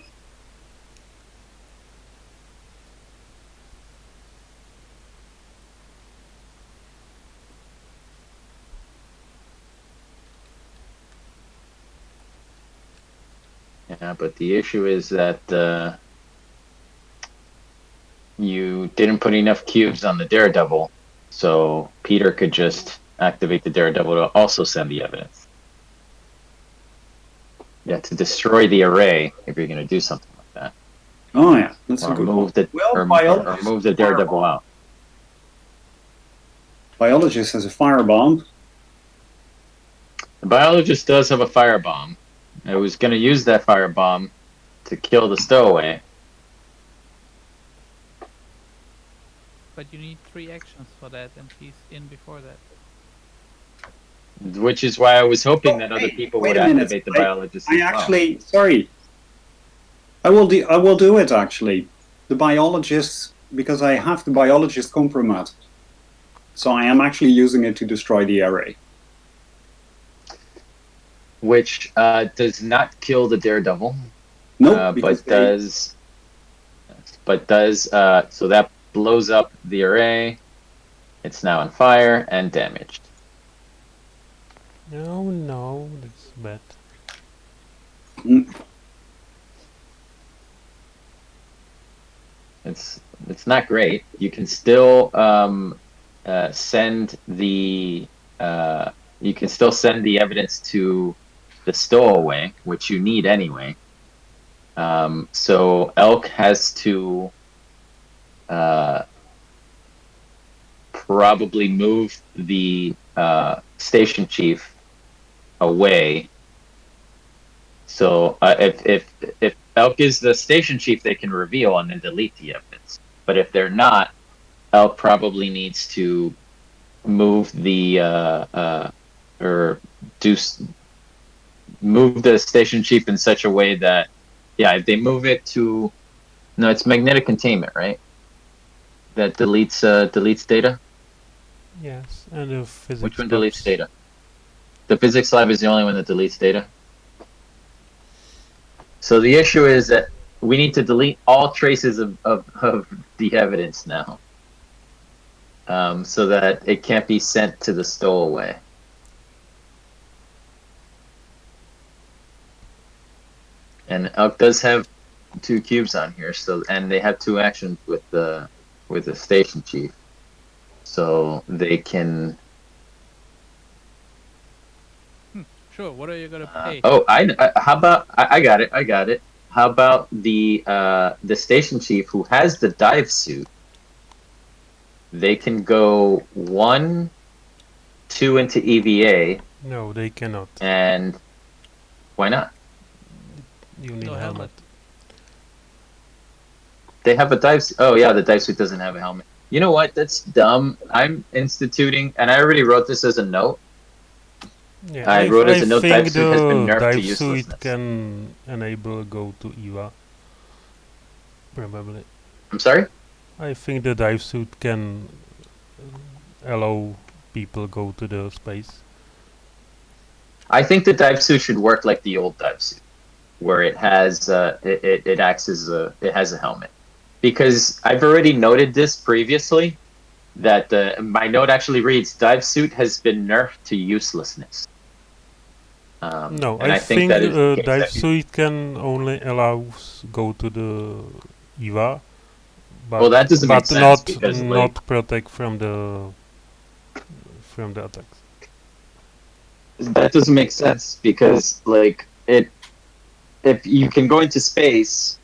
Yeah, but the issue is that you didn't put enough cubes on the Daredevil, so Peter could just activate the Daredevil to also send the evidence. You have to destroy the array if you're going to do something like that. Oh yeah, that's a Or good one. move the, Well, or biologist move the has a Daredevil firebomb. out. Biologist has a firebomb. The biologist does have a firebomb. I was going to use that firebomb to kill the stowaway. But you need 3 actions for that, and he's in before that. Which is why I was hoping that other people wait would a minute. activate the biologist I as well. actually, sorry. I will do it actually. The biologist, because I have the biologist compromat. So I am actually using it to destroy the array. Which does not kill the daredevil. Nope, because but does so that blows up the array. It's now on fire and damaged. No, that's bad. It's not great. You can still send the evidence to the stowaway, which you need anyway. So Elk has to probably move the station chief away. So if Elk is the station chief, they can reveal and then delete the evidence. But if they're not, Elk probably needs to move the move the station chief in such a way that, yeah, if they move it to, no, it's magnetic containment, right? That deletes data. Yes, and the physics. Which one deletes data? The physics lab is the only one that deletes data. So the issue is that we need to delete all traces of the evidence now, so that it can't be sent to the stowaway. And Elk does have 2 cubes on here, so, and they have 2 actions with the station chief, so they can. Sure. What are you gonna pay? How about I got it. How about the station chief who has the dive suit? They can go 1, 2 into EVA. No, they cannot. And why not? You need No a helmet. They have a dive suit. Oh yeah, the dive suit doesn't have a helmet. You know what? That's dumb. I'm instituting, and I already wrote this as a note. Yeah, I wrote as a note, think dive suit has been the nerfed to dive suit uselessness. can enable go to EVA. Probably. I'm sorry? I think the dive suit can allow people go to the space. I think the dive suit should work like the old dive suit, where it has it acts as it has a helmet. Because I've already noted this previously, that my note actually reads, dive suit has been nerfed to uselessness. No, and I think that is the case dive that suit can only allow go to the EVA, but, Well, that doesn't make sense not because, not like, protect from the attacks. that doesn't make sense because, like, if you can go into space,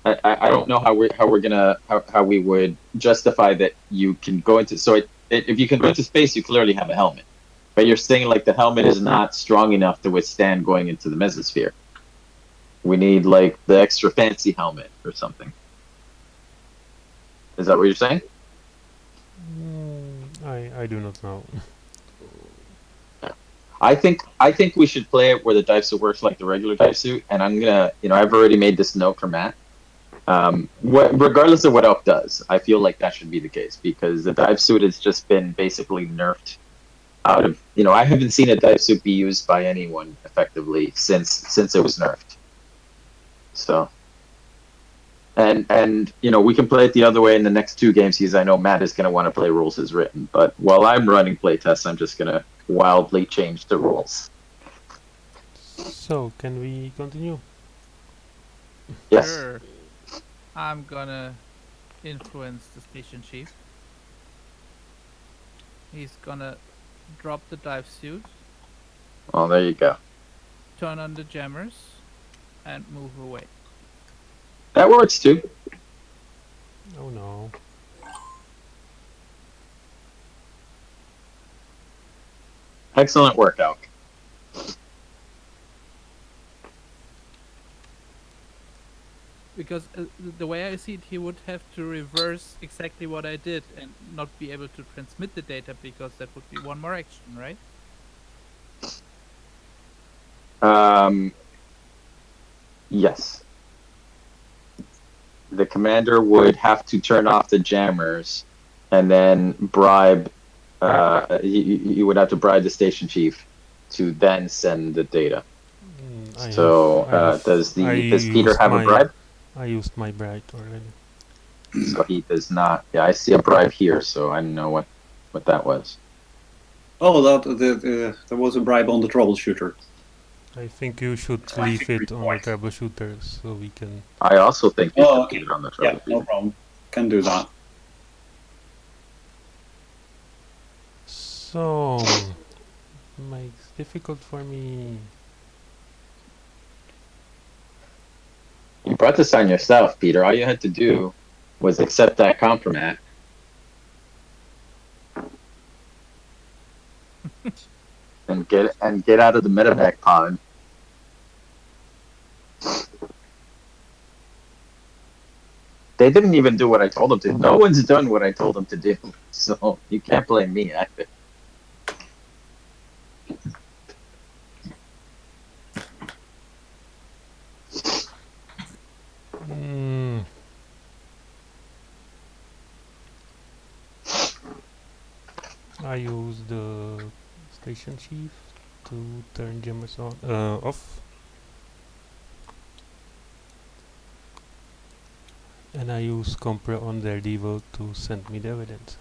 I don't know how we would justify that you can go into, so if you can go into space, you clearly have a helmet, but you're saying like the helmet is not strong enough to withstand going into the mesosphere. We need like the extra fancy helmet or something. Is that what you're saying? I do not know. I think we should play it where the dive suit works like the regular dive suit, and I'm gonna, I've already made this note for Matt. Regardless of what Elk does, I feel like that should be the case because the dive suit has just been basically nerfed out of, I haven't seen a dive suit be used by anyone effectively since it was nerfed. So, and we can play it the other way in the next 2 games because I know Matt is going to want to play rules as written, but while I'm running playtests, I'm just going to wildly change the rules. So, can we continue? Yes. Sure. I'm gonna influence the station chief. He's gonna drop the dive suit, Oh, there you go. turn on the jammers, and move away. That works too. Oh no. Excellent work, Elk. Because the way I see it, he would have to reverse exactly what I did and not be able to transmit the data because that would be one more action, right? Yes. The commander would have to turn off the jammers and then bribe. You would have to bribe the station chief to then send the data. So, does Peter have a bribe? I used my bribe already. So he does not. Yeah, I see a bribe here, so I don't know what that was. Oh, there was a bribe on the troubleshooter. I think you should leave it on the troubleshooter so we can. I also think you should Okay. leave it on the Yeah, troubleshooter. no problem. Can do that. So makes difficult for me. You brought this on yourself, Peter. All you had to do was accept that compromat. and get out of the Med Evac Pod. They didn't even do what I told them to. No one's done what I told them to do, so you can't blame me either. I use the station chief to turn jammers on off, and I use Compra on Daredevil to send me the evidence.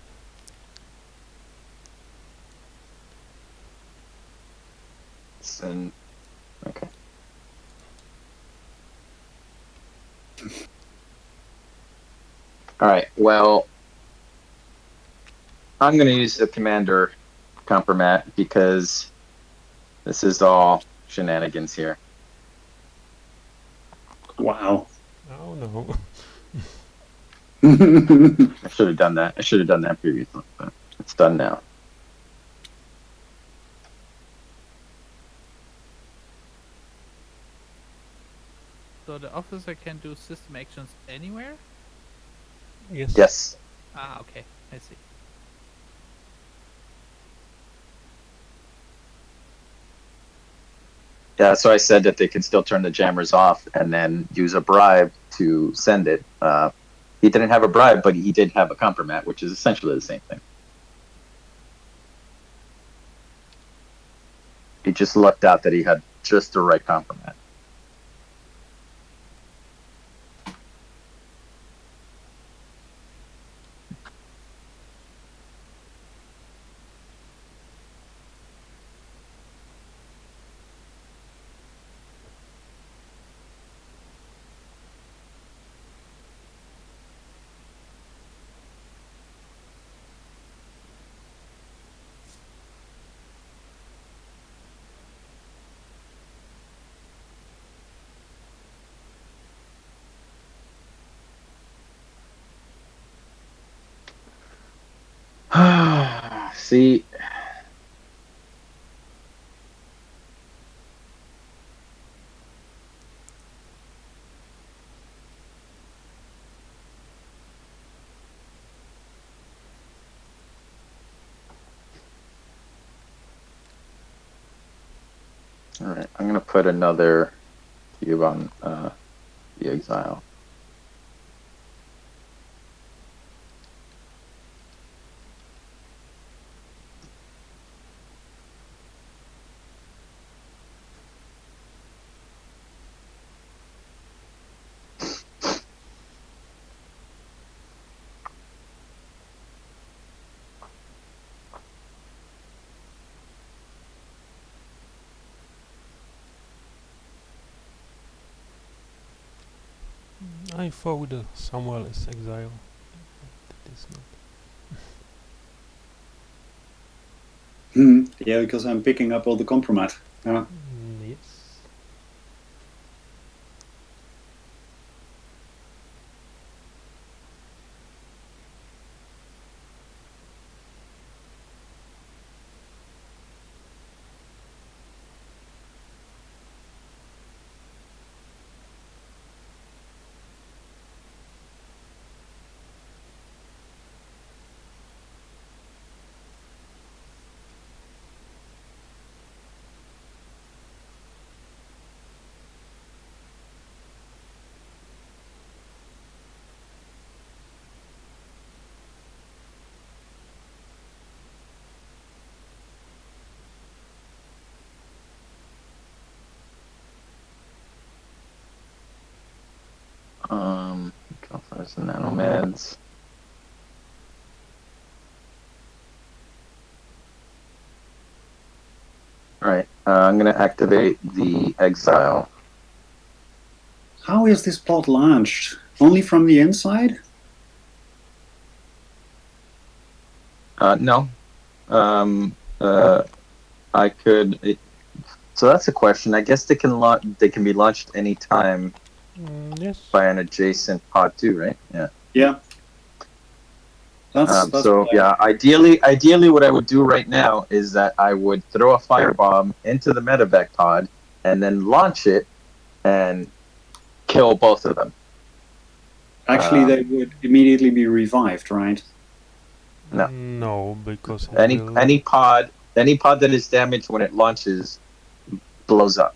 Okay. All right. Well, I'm going to use the commander compromat because this is all shenanigans here. Wow. Oh no. I should have done that. I should have done that previously, but it's done now. So the officer can do system actions anywhere? Yes. Yes. Ah, okay. I see. Yeah, so I said that they can still turn the jammers off and then use a bribe to send it. He didn't have a bribe, but he did have a compromat, which is essentially the same thing. He just lucked out that he had just the right compromat. See, all right, I'm gonna put another cube on the exile. I thought Samuel is exile. That is not. Yeah, because I'm picking up all the compromat. Yes. There's the nanomeds. Alright, I'm gonna activate the exile. How is this pod launched? Only from the inside? No. I could. So that's a question. I guess they can be launched anytime Yes. by an adjacent pod too, right? Yeah. Yeah. That's So what yeah, ideally, what I would do right now is that I would throw a firebomb into the Med Evac pod and then launch it and kill both of them. Actually, they would immediately be revived, right? No. No, because it Any will... any pod that is damaged when it launches blows up.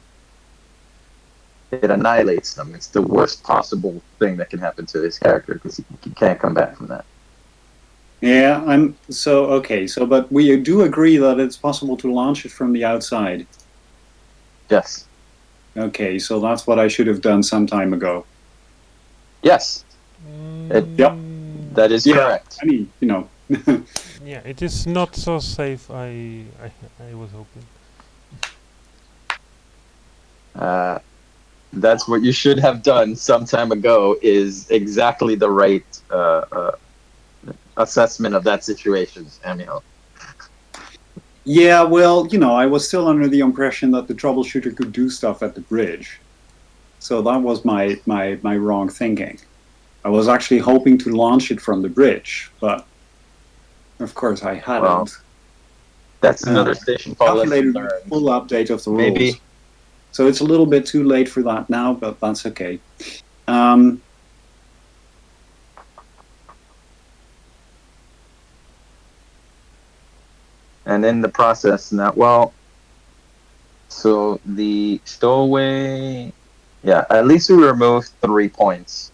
It annihilates them. It's the worst possible thing that can happen to his character because he can't come back from that. Yeah, but we do agree that it's possible to launch it from the outside. Yes. Okay, so that's what I should have done some time ago. Yes. Yep. That is correct. I mean, you know. Yeah, it is not so safe. I was hoping. That's what you should have done some time ago. Is exactly the right assessment of that situation, Samuel. Yeah, well, you know, I was still under the impression that the troubleshooter could do stuff at the bridge. So that was my wrong thinking. I was actually hoping to launch it from the bridge, but of course I hadn't. Well, that's another Stationfall lesson Calculated learned. full update of the rules. Maybe. So it's a little bit too late for that now, but that's okay. And in the process now, well, so the Stowaway, yeah, at least we removed 3 points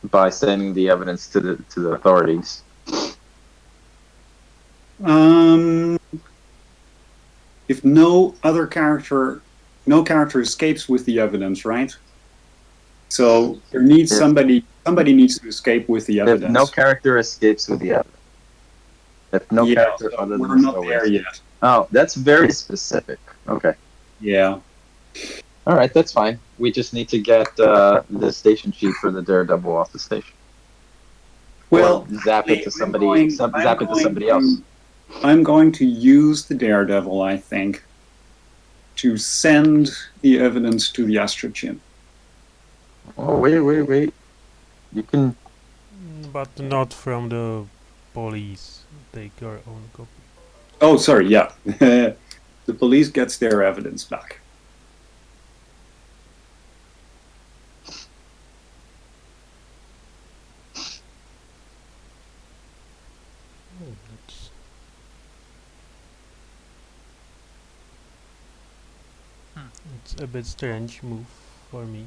by sending the evidence to the authorities. If no character escapes with the evidence, right? So there needs somebody needs to escape with the evidence. If no character escapes with the evidence. If no character so other we're than not Stowaway there escapes. yet. Oh, that's very specific. Okay. Yeah. All right, that's fine. We just need to get the station chief for the Daredevil off the station. Well, or zap it to somebody. Zap it to somebody else. I'm going to use the Daredevil, I think, to send the evidence to the Astrogen. Oh, wait. You can... But not from the police. Take your own copy. Oh, sorry, yeah. The police gets their evidence back. It's a bit strange move for me.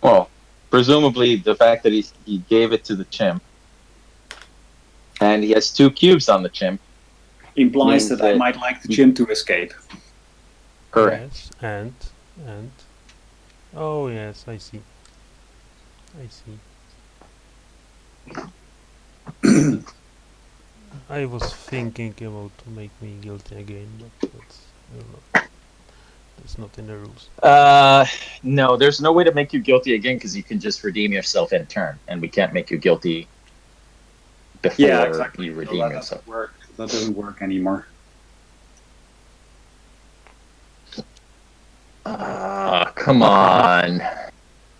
Well, presumably the fact that he gave it to the chimp, and he has 2 cubes on the chimp, implies that I might like the chimp to escape. Yes, Correct. and oh yes, I see. I was thinking about to make me guilty again, but that's not in the rules. No, there's no way to make you guilty again because you can just redeem yourself in turn, and we can't make you guilty before you redeem yourself. That doesn't work anymore. Come on.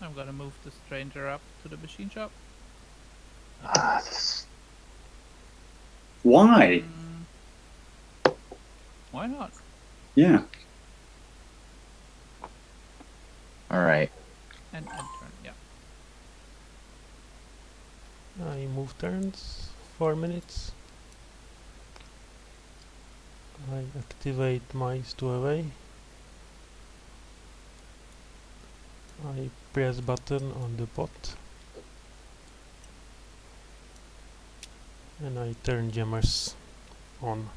I'm gonna move the stranger up to the machine shop. Why? Why not? Yeah. All right. And turn, yeah. I move turns, 4 minutes. I activate my Stowaway. I press button on the pot. And I turn jammers on.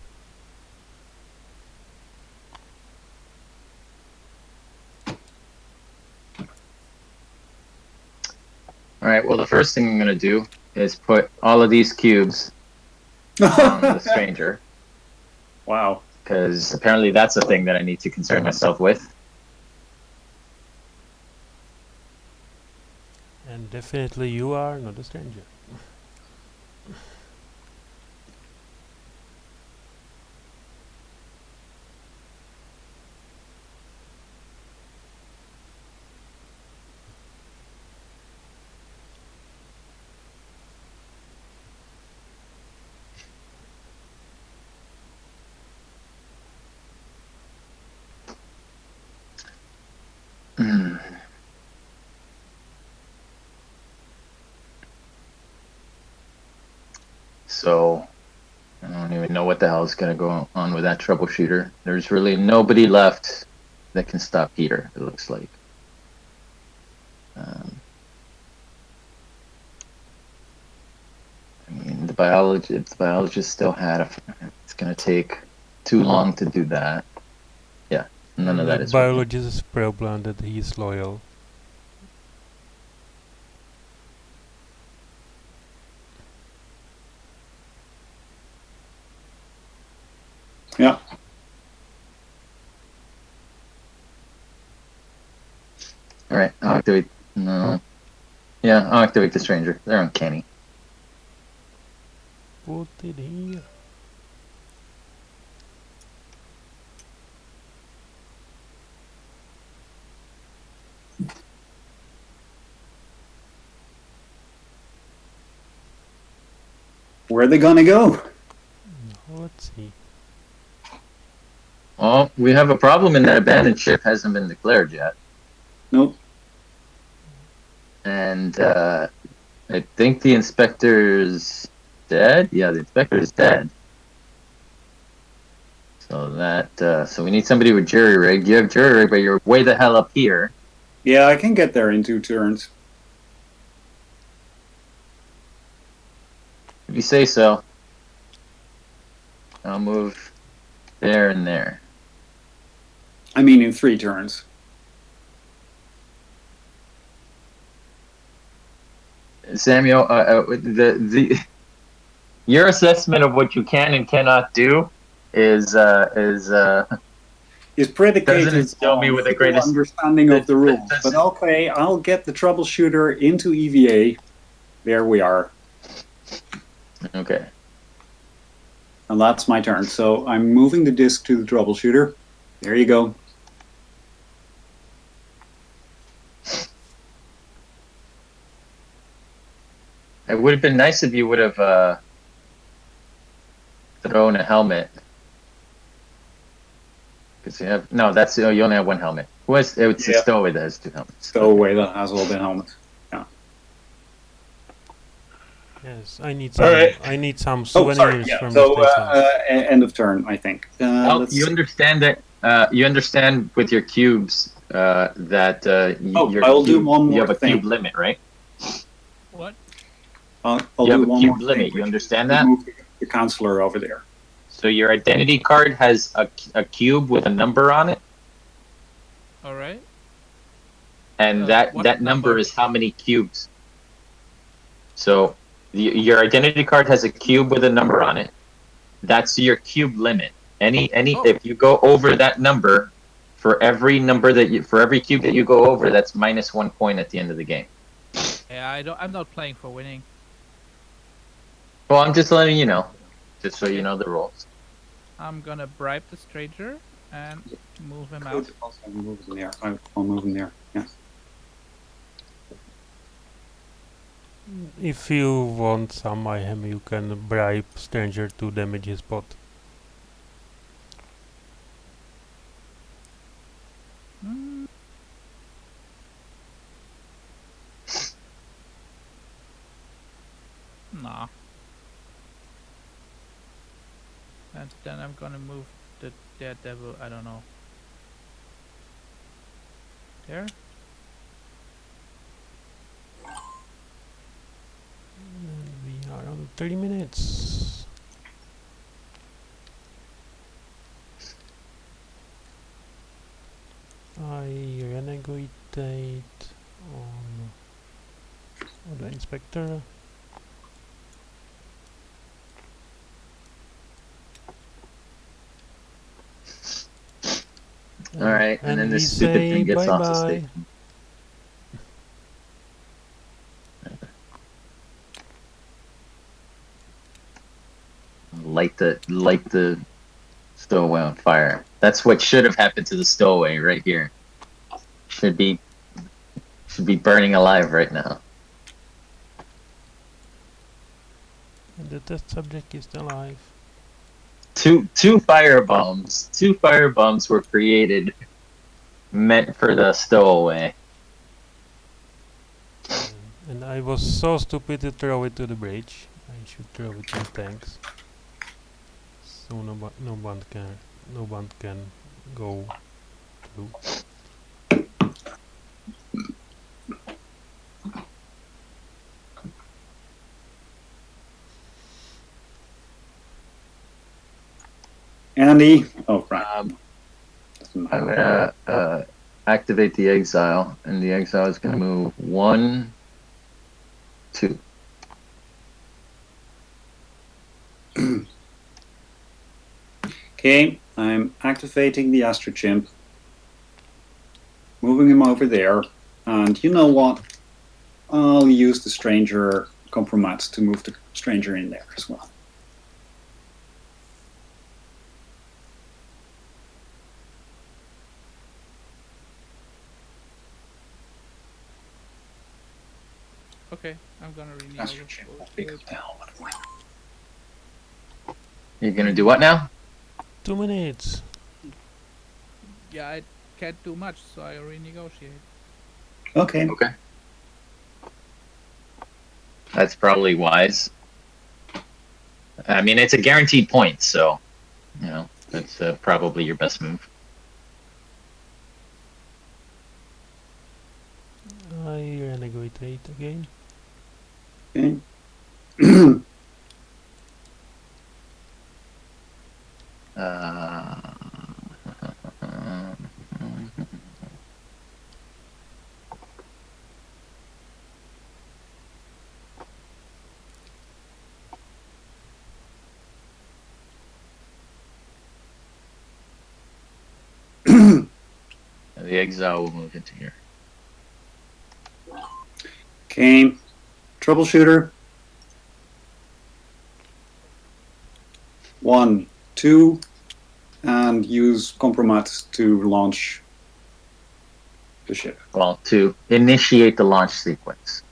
All right. Well, the first thing I'm gonna do is put all of these cubes on the stranger, Wow. because apparently that's a thing that I need to concern myself with. And definitely you are not a stranger. So I don't even know what the hell is gonna go on with that troubleshooter. There's really nobody left that can stop Peter. It looks like. I mean, if the biologist still had it's gonna take too long to do that. Yeah, none of that The is working. biologist is problem that he is loyal. Yeah. All right, I'll activate. No. Yeah, I'll activate the stranger. They're uncanny. Put it here. Where are they gonna go? Let's see. Well, we have a problem in that abandoned ship hasn't been declared yet. Nope. And I think the inspector's dead. Yeah, the inspector is dead. So so we need somebody with jury rig. You have jury rig, but you're way the hell up here. Yeah, I can get there in 2 turns. If you say so, I'll move there and there. I mean, in 3 turns. Samuel, your assessment of what you can and cannot do is Is predicated doesn't instill me on with the full greatest understanding of the rules. that's- But okay, I'll get the troubleshooter into EVA. There we are. Okay. And that's my turn. So I'm moving the disc to the troubleshooter. There you go. It would have been nice if you would have thrown a helmet. Because you have you only have one helmet. It's Yeah. Stowaway that has 2 helmets. Stowaway that has all the helmets. Yes, I need All some. right. I need some Oh, souvenirs sorry. Yeah. from So the station. end of turn, I think. Well, Let's you see. understand that you understand with your cubes that I'll do one you more have a thing. cube limit, right? What? I'll You have do a one cube more limit. thing, You which understand is that? move the counselor over there. So your identity card has a cube with a number on it, All right. and What that number number? is how many cubes. So your identity card has a cube with a number on it. That's your cube limit. If you go over that number, for every cube that you go over, that's minus 1 point at the end of the game. Yeah, I'm not playing for winning. Well, I'm just letting you know, just so you Okay. know the rules. I'm gonna bribe the stranger and move him out. Could also move him there. I'll move him there. Yeah. If you want some mayhem, you can bribe stranger to damage his bot. Mm. Nah. And then I'm gonna move the daredevil, I don't know. There? We are on 30 minutes. I renegade on or the inspector. All right, and then we this stupid say thing gets bye off the bye. station. Light the stowaway on fire. That's what should have happened to the stowaway right here. Should be burning alive right now. And the test subject is alive. Two fire bombs were created meant for the stowaway. And I was so stupid to throw it to the bridge. I should throw it in tanks. So no one can go through. Andy. Oh, right. I'm gonna activate the exile, and the exile is gonna move 1, 2. Okay, I'm activating the Astro Chimp, moving him over there, and you know what? I'll use the Stranger Compromise to move the Stranger in there as well. Okay, I'm gonna renew. Astro Chimp will pick up the helmet. You're gonna do what now? 2 minutes. Yeah, I can't do much, so I renegotiate. Okay. Okay. That's probably wise. I mean, it's a guaranteed point, so you know that's probably your best move. I renegotiate again. Okay. The exile will move into here. Okay. Troubleshooter. 1, 2, and use Compromise to launch the ship. Well, to initiate the launch sequence.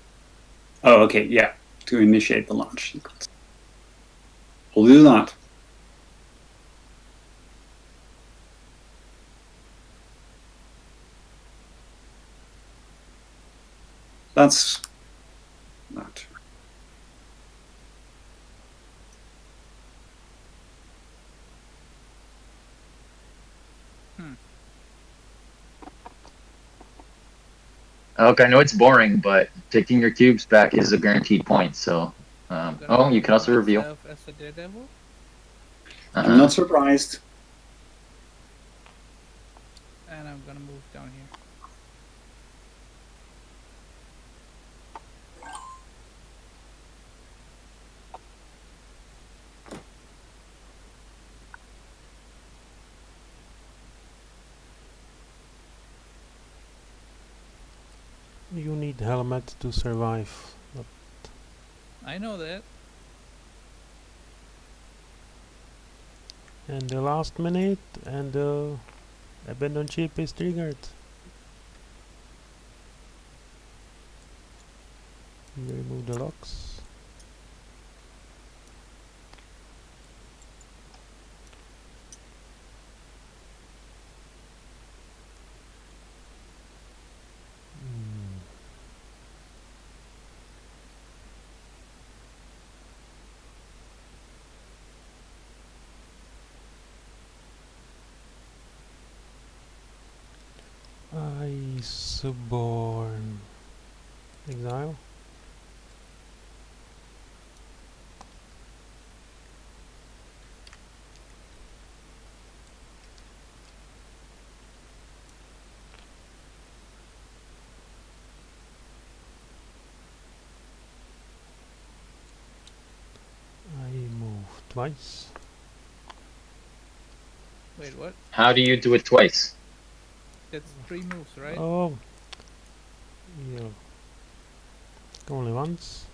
Oh, okay, yeah. To initiate the launch sequence. We'll do that. That's not. Okay, I know it's boring, but taking your cubes back is a guaranteed point. So, oh, you can also reveal. Myself as a daredevil. I'm not surprised. And I'm gonna move down here. You need helmet to survive. But I know that. and the last minute, and the abandoned ship is triggered. You remove the locks. I suborn exile. twice. Wait, what? How do you do it twice? That's 3 moves, right? Oh, yeah. Only once.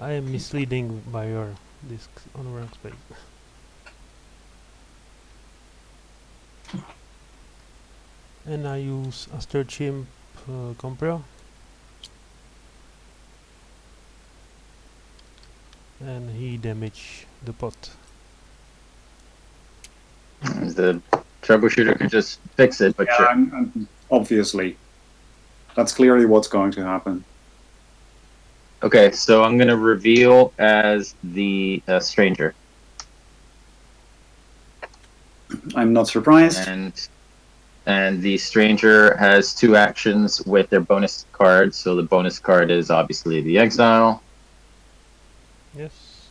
I am misleading by your discs on the wrong space. And I use Aster Chimp Compro. And he damage the pot. The troubleshooter could just fix it, but Yeah, sure. I'm obviously. That's clearly what's going to happen. Okay, so I'm gonna reveal as the stranger, I'm not surprised. and the stranger has 2 actions with their bonus card. So the bonus card is obviously the exile, Yes.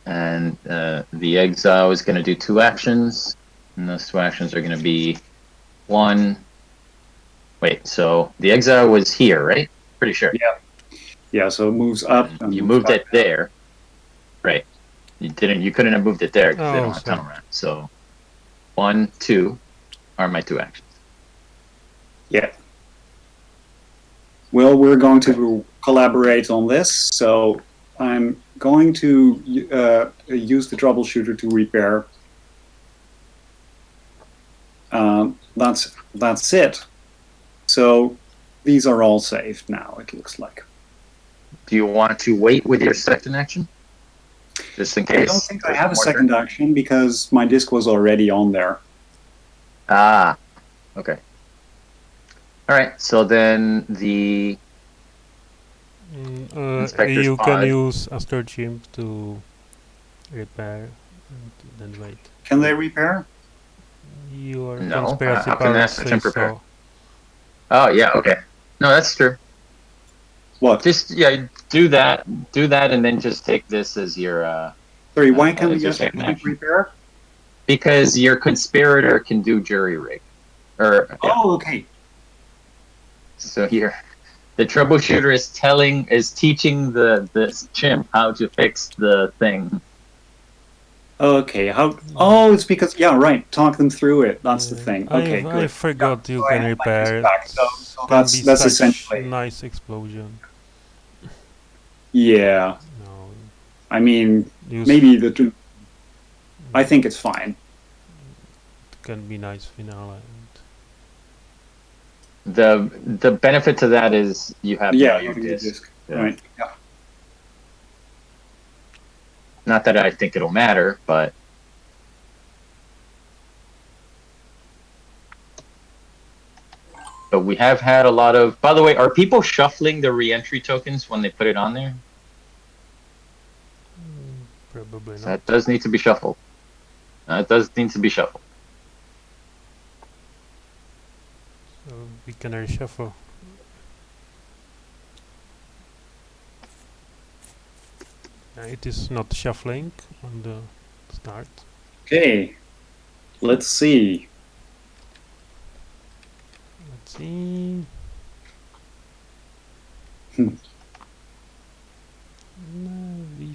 and the exile is gonna do 2 actions, and those 2 actions are gonna be 1. Wait, so the exile was here, right? Pretty sure. Yeah, so it moves up. And You moves moved back it there, right? You didn't. You couldn't have moved it there because they Oh, don't have sorry. tunnel ramp. So 1, 2 are my 2 actions. Yeah. Well, we're going to collaborate on this, so I'm going to use the troubleshooter to repair. That's it. So these are all saved now, it looks like. Do you want to wait with your second action, just in case? I don't think I there's have a more second turn? action because my disc was already on there. Ah, okay. All right. So then the Inspector's You can pod. use Aster Chimp to repair and then wait. Can they repair? Your No, conspiracy how can powers Aster say Chimp repair? so. Oh yeah, okay. No, that's true. What? Just do that, and then just take this as your Sorry, why can't as we your just second action. repair? Because your conspirator can do jury rig, or yeah. Oh, okay. So here, the troubleshooter is teaching the chimp how to fix the thing. Okay, how? Oh, it's because right. Talk them through it. That's the Yeah. thing. Okay, I good. forgot you so I can have my disc repair. back, so Can that's be that's such essentially. nice explosion. Yeah, No, I mean, use maybe I think it's fine. can be nice finale. The benefit to that is you have now your having the disc. Yeah. Right. Yeah. Not that I think it'll matter, but we have had a lot of. By the way, are people shuffling the re-entry tokens when they put it on there? Probably not. That does need to be shuffled. It does need to be shuffled. So we can reshuffle. It is not shuffling on the start. Okay. Let's see. Let's see.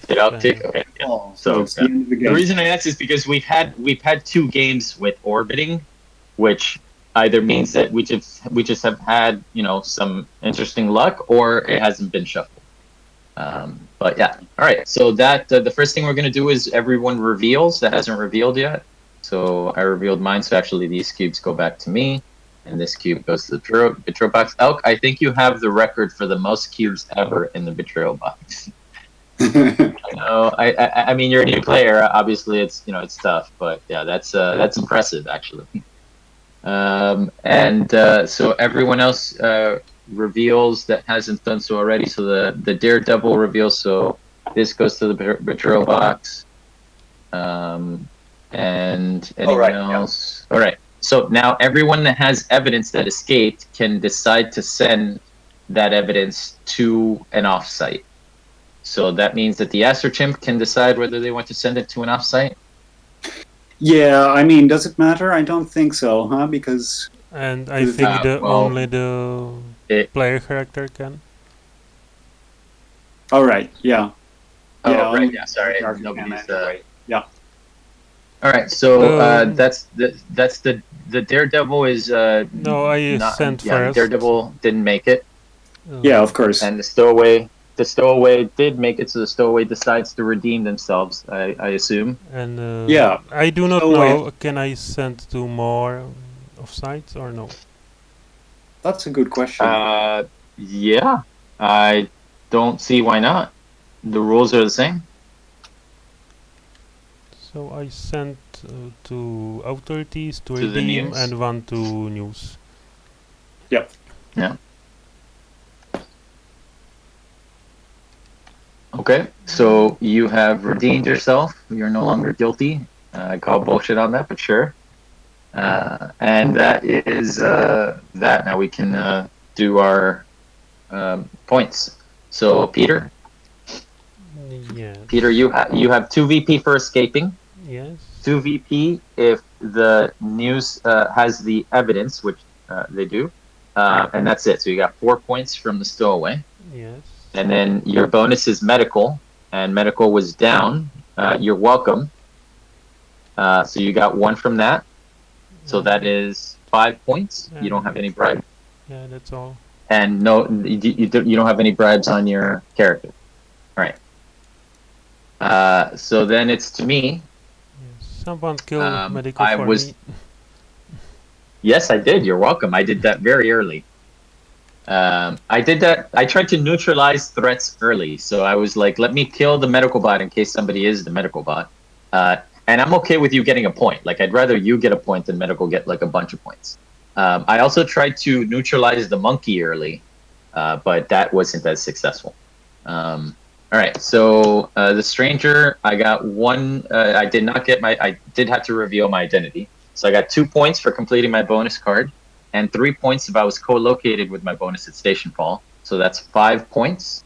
Did uptick? Okay. Yeah. Oh, So, it's the end of the The game. reason I asked is because we've had 2 games with orbiting, which either means that we just have had some interesting luck, or it hasn't been shuffled. But yeah, all right. So that the first thing we're gonna do is everyone reveals that hasn't revealed yet. So I revealed mine. So actually, these cubes go back to me, and this cube goes to the betrayal box. Elk, I think you have the record for the most cubes ever in the betrayal box. I mean, you're a new player. Obviously, it's it's tough, but yeah, that's impressive actually. So everyone else reveals that hasn't done so already. So the Daredevil reveals. So this goes to the betrayal box. And anyone else? Yeah. All right. So now everyone that has evidence that escaped can decide to send that evidence to an offsite. So that means that the Aster Chimp can decide whether they want to send it to an offsite. Yeah, I mean, does it matter? I don't think so, huh? Because And I think well, only the player character can. All right. Yeah. Oh, right. Yeah. Sorry. Dark Nobody's. anyway. Yeah. All right. So Um, that's the Daredevil is No, I not. sent Yeah, the first. Daredevil didn't make it, Yeah. Of course. and the Stowaway did make it. So the Stowaway decides to redeem themselves. I assume. And Yeah. I do not So, know. Can I send to more of sites or no? That's a good question. Yeah. I don't see why not. The rules are the same. So I sent to authorities, to To the redeem, news? and one to news. Yep. Yeah. Okay, so you have redeemed yourself. You're no longer guilty. I call bullshit on that, but sure. And that is that. Now we can do our points. So Peter, Yes. you have 2 VP for escaping. Yes. 2 VP if the news has the evidence, which they do, and that's it. So you got 4 points from the stowaway. Yes. And then your bonus is medical, and medical was down. You're welcome. So you got 1 from that. So that is 5 points. You don't have any bribe, Yeah, that's all. and no, you don't have any bribes on your character. All right. So then it's to me. Yes. Someone kill medical I for was. me. Yes, I did. You're welcome. I did that very early. I did that. I tried to neutralize threats early, so I was like, "Let me kill the medical bot in case somebody is the medical bot." And I'm okay with you getting a point. Like, I'd rather you get a point than medical get like a bunch of points. I also tried to neutralize the monkey early, but that wasn't as successful. All right, so the stranger, I got 1. I did not get my. I did have to reveal my identity, so I got 2 points for completing my bonus card. And 3 points if I was co-located with my bonus at Stationfall. So that's 5 points.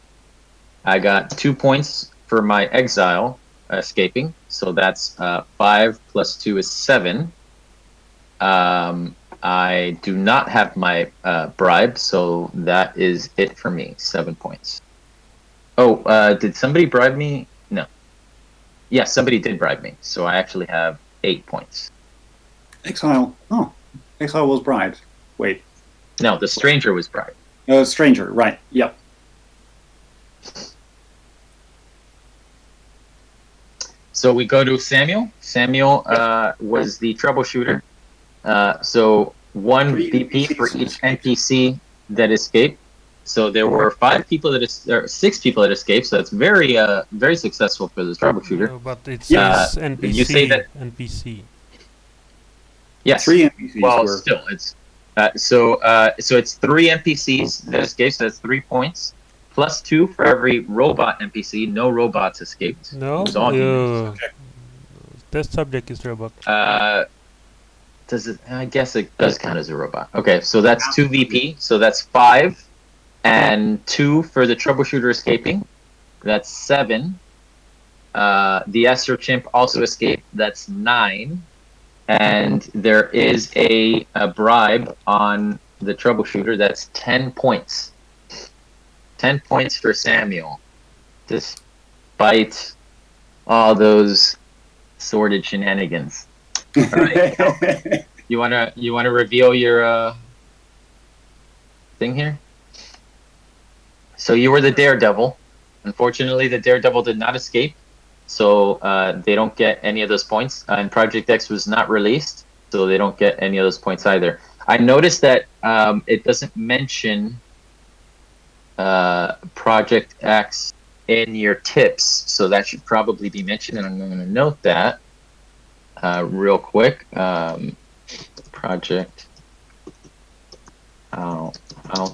I got 2 points for my exile escaping. So that's 5 plus 2 is 7. I do not have my bribe, so that is it for me. 7 points. Oh, did somebody bribe me? No. Yeah, somebody did bribe me. So I actually have 8 points. Exile. Oh, Exile was bribed. Wait. No, the stranger was bribed. Stranger. Right. Yep. So we go to Samuel. Samuel was the troubleshooter. So 1 VP for each NPC that escaped. So there were 6 people that escaped. So that's very very successful for the troubleshooter. But it says NPC. You say that NPC. Yes. 3 NPCs well, were. still, it's so it's 3 NPCs that escaped. So that's 3 points. Plus 2 for every robot NPC. No robots escaped. No. It was all humans. Okay. Test subject is robot. Does it? I guess it does count as a robot. Okay, so that's 2 VP. So that's 5, and 2 for the troubleshooter escaping. That's 7. The Astro Chimp also escaped. That's 9. And there is a bribe on the troubleshooter. That's 10 points. 10 points for Samuel, despite all those sordid shenanigans. All right. You wanna reveal your thing here? So you were the Daredevil. Unfortunately, the Daredevil did not escape, so they don't get any of those points. And Project X was not released, so they don't get any of those points either. I noticed that it doesn't mention Project X in your tips, so that should probably be mentioned, and I'm going to note that real quick. Project how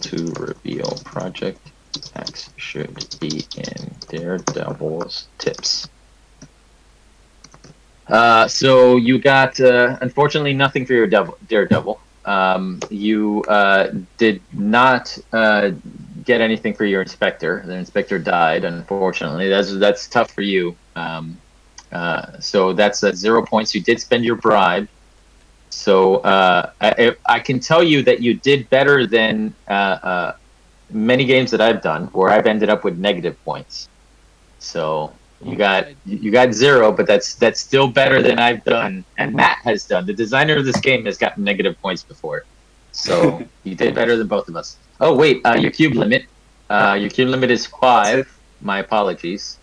to reveal Project X should be in Daredevil's tips. So you got unfortunately nothing for your Daredevil. You did not get anything for your inspector. The inspector died, unfortunately. That's tough for you. So that's 0 points. You did spend your bribe. So I can tell you that you did better than many games that I've done where I've ended up with negative points. So you got 0, but that's still better than I've done, and Matt has done. The designer of this game has gotten negative points before, so you did better than both of us. Oh wait, your cube limit. Your cube limit is 5. My apologies.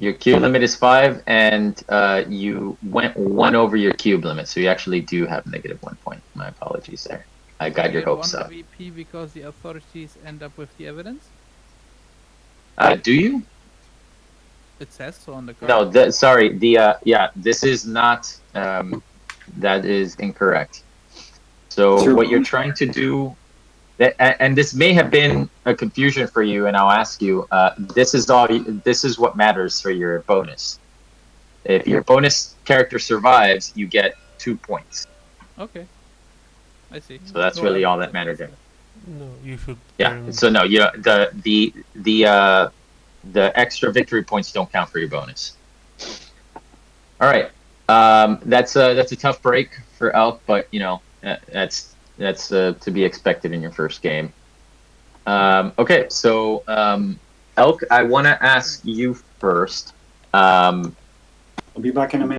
Your cube limit is 5, and you went 1 over your cube limit, so you actually do have negative 1 point. My apologies there. I got your hopes up. 1 VP because the authorities end up with the evidence? Do you? It says so on the card. No, sorry. This is not. That is incorrect. So what you're trying to do, and this may have been a confusion for you, and I'll ask you. This is what matters for your bonus. If your bonus character survives, you get 2 points. Okay. I see. So that's really all that matters there. No, you should. Yeah. So no, the extra victory points don't count for your bonus. All right. That's a tough break for Elk, but that's to be expected in your first game. Okay, so Elk, I want to ask you first. I'll be back in a minute.